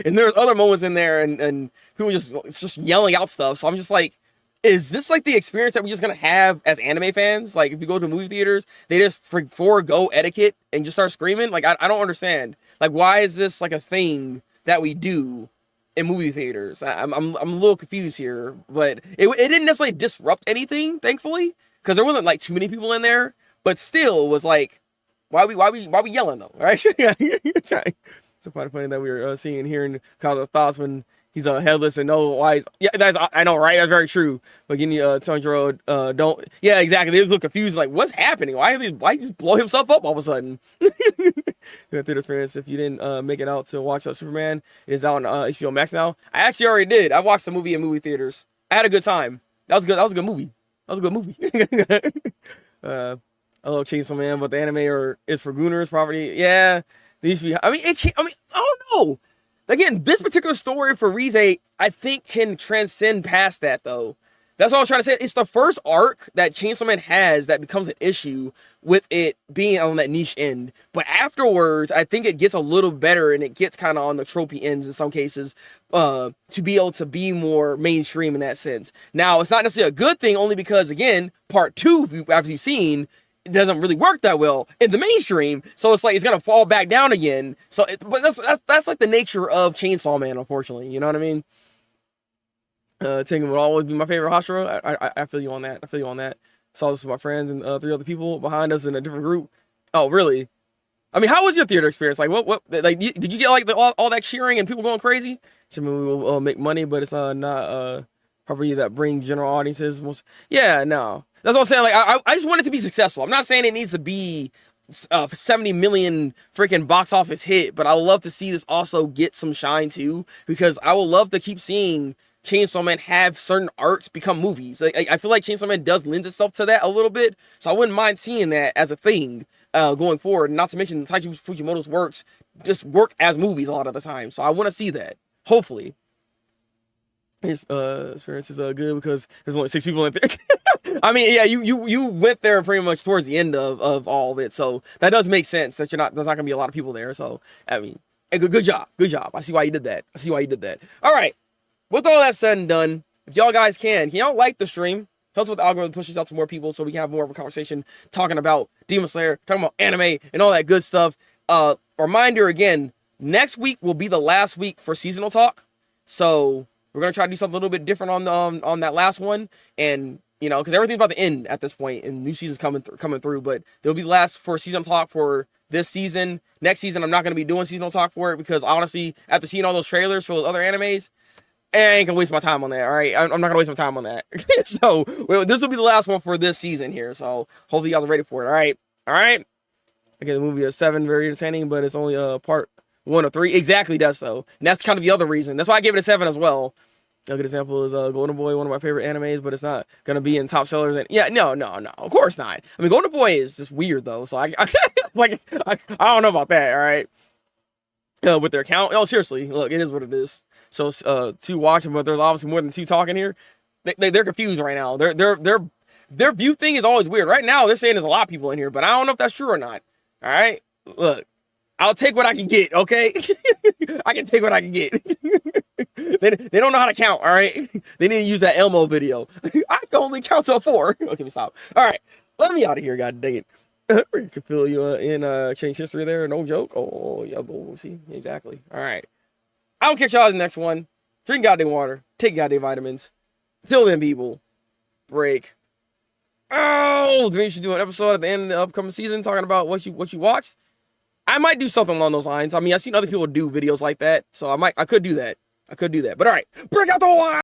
A: And there's other moments in there and people just yelling out stuff. So I'm just like, is this like the experience that we're just gonna have as anime fans? Like, if you go to movie theaters, they just forego etiquette and just start screaming? Like, I don't understand. Like, why is this like a thing that we do in movie theaters? I'm a little confused here, but it didn't necessarily disrupt anything, thankfully, because there wasn't like too many people in there. But still, was like, why we yelling though, right? Okay. It's so funny that we were seeing here in Kyle's thoughts when he's headless and no why he's, yeah, I know, right? That's very true. But getting Tanjiro don't, yeah, exactly. They just look confused, like, what's happening? Why he just blow himself up all of a sudden? Theater experience. If you didn't make it out to watch Superman, it is out on HBO Max now. I actually already did. I watched the movie in movie theaters. I had a good time. That was good. That was a good movie. I love Chainsaw Man, but the anime is for Gooners property. Yeah, these. I mean, I don't know. Again, this particular story for Rize, I think, can transcend past that, though. That's all I was trying to say. It's the first arc that Chainsaw Man has that becomes an issue with it being on that niche end. But afterwards, I think it gets a little better, and it gets kind of on the tropey ends in some cases to be able to be more mainstream in that sense. Now, it's not necessarily a good thing, only because, again, part 2, after you've seen, it doesn't really work that well in the mainstream, so it's like it's gonna fall back down again. So, but that's like the nature of Chainsaw Man, unfortunately. You know what I mean? Taking would always be my favorite Hashira. I feel you on that. Saw this with my friends and 3 other people behind us in a different group. Oh, really? I mean, how was your theater experience? Like, what? Like, did you get like all that cheering and people going crazy? I mean, we will make money, but it's not property that bring general audiences. Yeah, no. That's what I'm saying. Like, I just want it to be successful. I'm not saying it needs to be 70 million freaking box office hit, but I would love to see this also get some shine too, because I would love to keep seeing Chainsaw Man have certain arcs become movies. Like, I feel like Chainsaw Man does lend itself to that a little bit, so I wouldn't mind seeing that as a thing going forward. Not to mention Taichi Fujimoto's works just work as movies a lot of the time, so I want to see that. Hopefully. His experience is good because there's only 6 people in there. I mean, yeah, you went there pretty much towards the end of all of it, so that does make sense that there's not gonna be a lot of people there. So I mean, good job. I see why you did that. All right, with all that said and done, if y'all guys can y'all like the stream? Helps with the algorithm, pushes out to more people so we can have more of a conversation talking about Demon Slayer, talking about anime and all that good stuff. Reminder again, next week will be the last week for seasonal talk, so we're gonna try to do something a little bit different on that last one, and you know, because everything's about to end at this point, and new season's coming through. But there'll be the last for seasonal talk for this season. Next season, I'm not gonna be doing seasonal talk for it because honestly, after seeing all those trailers for those other animes, I ain't gonna waste my time on that. All right, I'm not gonna waste my time on that. So this will be the last one for this season here. So hopefully you guys are ready for it. All right. Again, the movie is 7, very entertaining, but it's only part 1 of 3. Exactly, that's so. And that's kind of the other reason. That's why I gave it a 7 as well. A good example is Golden Boy, one of my favorite animes, but it's not gonna be in top sellers. And yeah, no, of course not. I mean, Golden Boy is just weird though, so I don't know about that. All right, with their account. Oh, seriously, look, it is what it is. So 2 watching, but there's obviously more than 2 talking here. They're confused right now. Their view thing is always weird. Right now, they're saying there's a lot of people in here, but I don't know if that's true or not. All right, look. I'll take what I can get, okay? I can take what I can get. They don't know how to count, all right? They need to use that Elmo video. I can only count till 4. Okay, we stop. All right, let me out of here, god dang it. We can fill you in change history there, no joke. Oh, yeah, we'll see. Exactly. All right. I'll catch y'all in the next one. Drink goddamn water. Take goddamn vitamins. Till then, people, break. Oh, we should do an episode at the end of the upcoming season talking about what you watched. I might do something along those lines. I mean, I've seen other people do videos like that, so I could do that. But all right, break out the wire.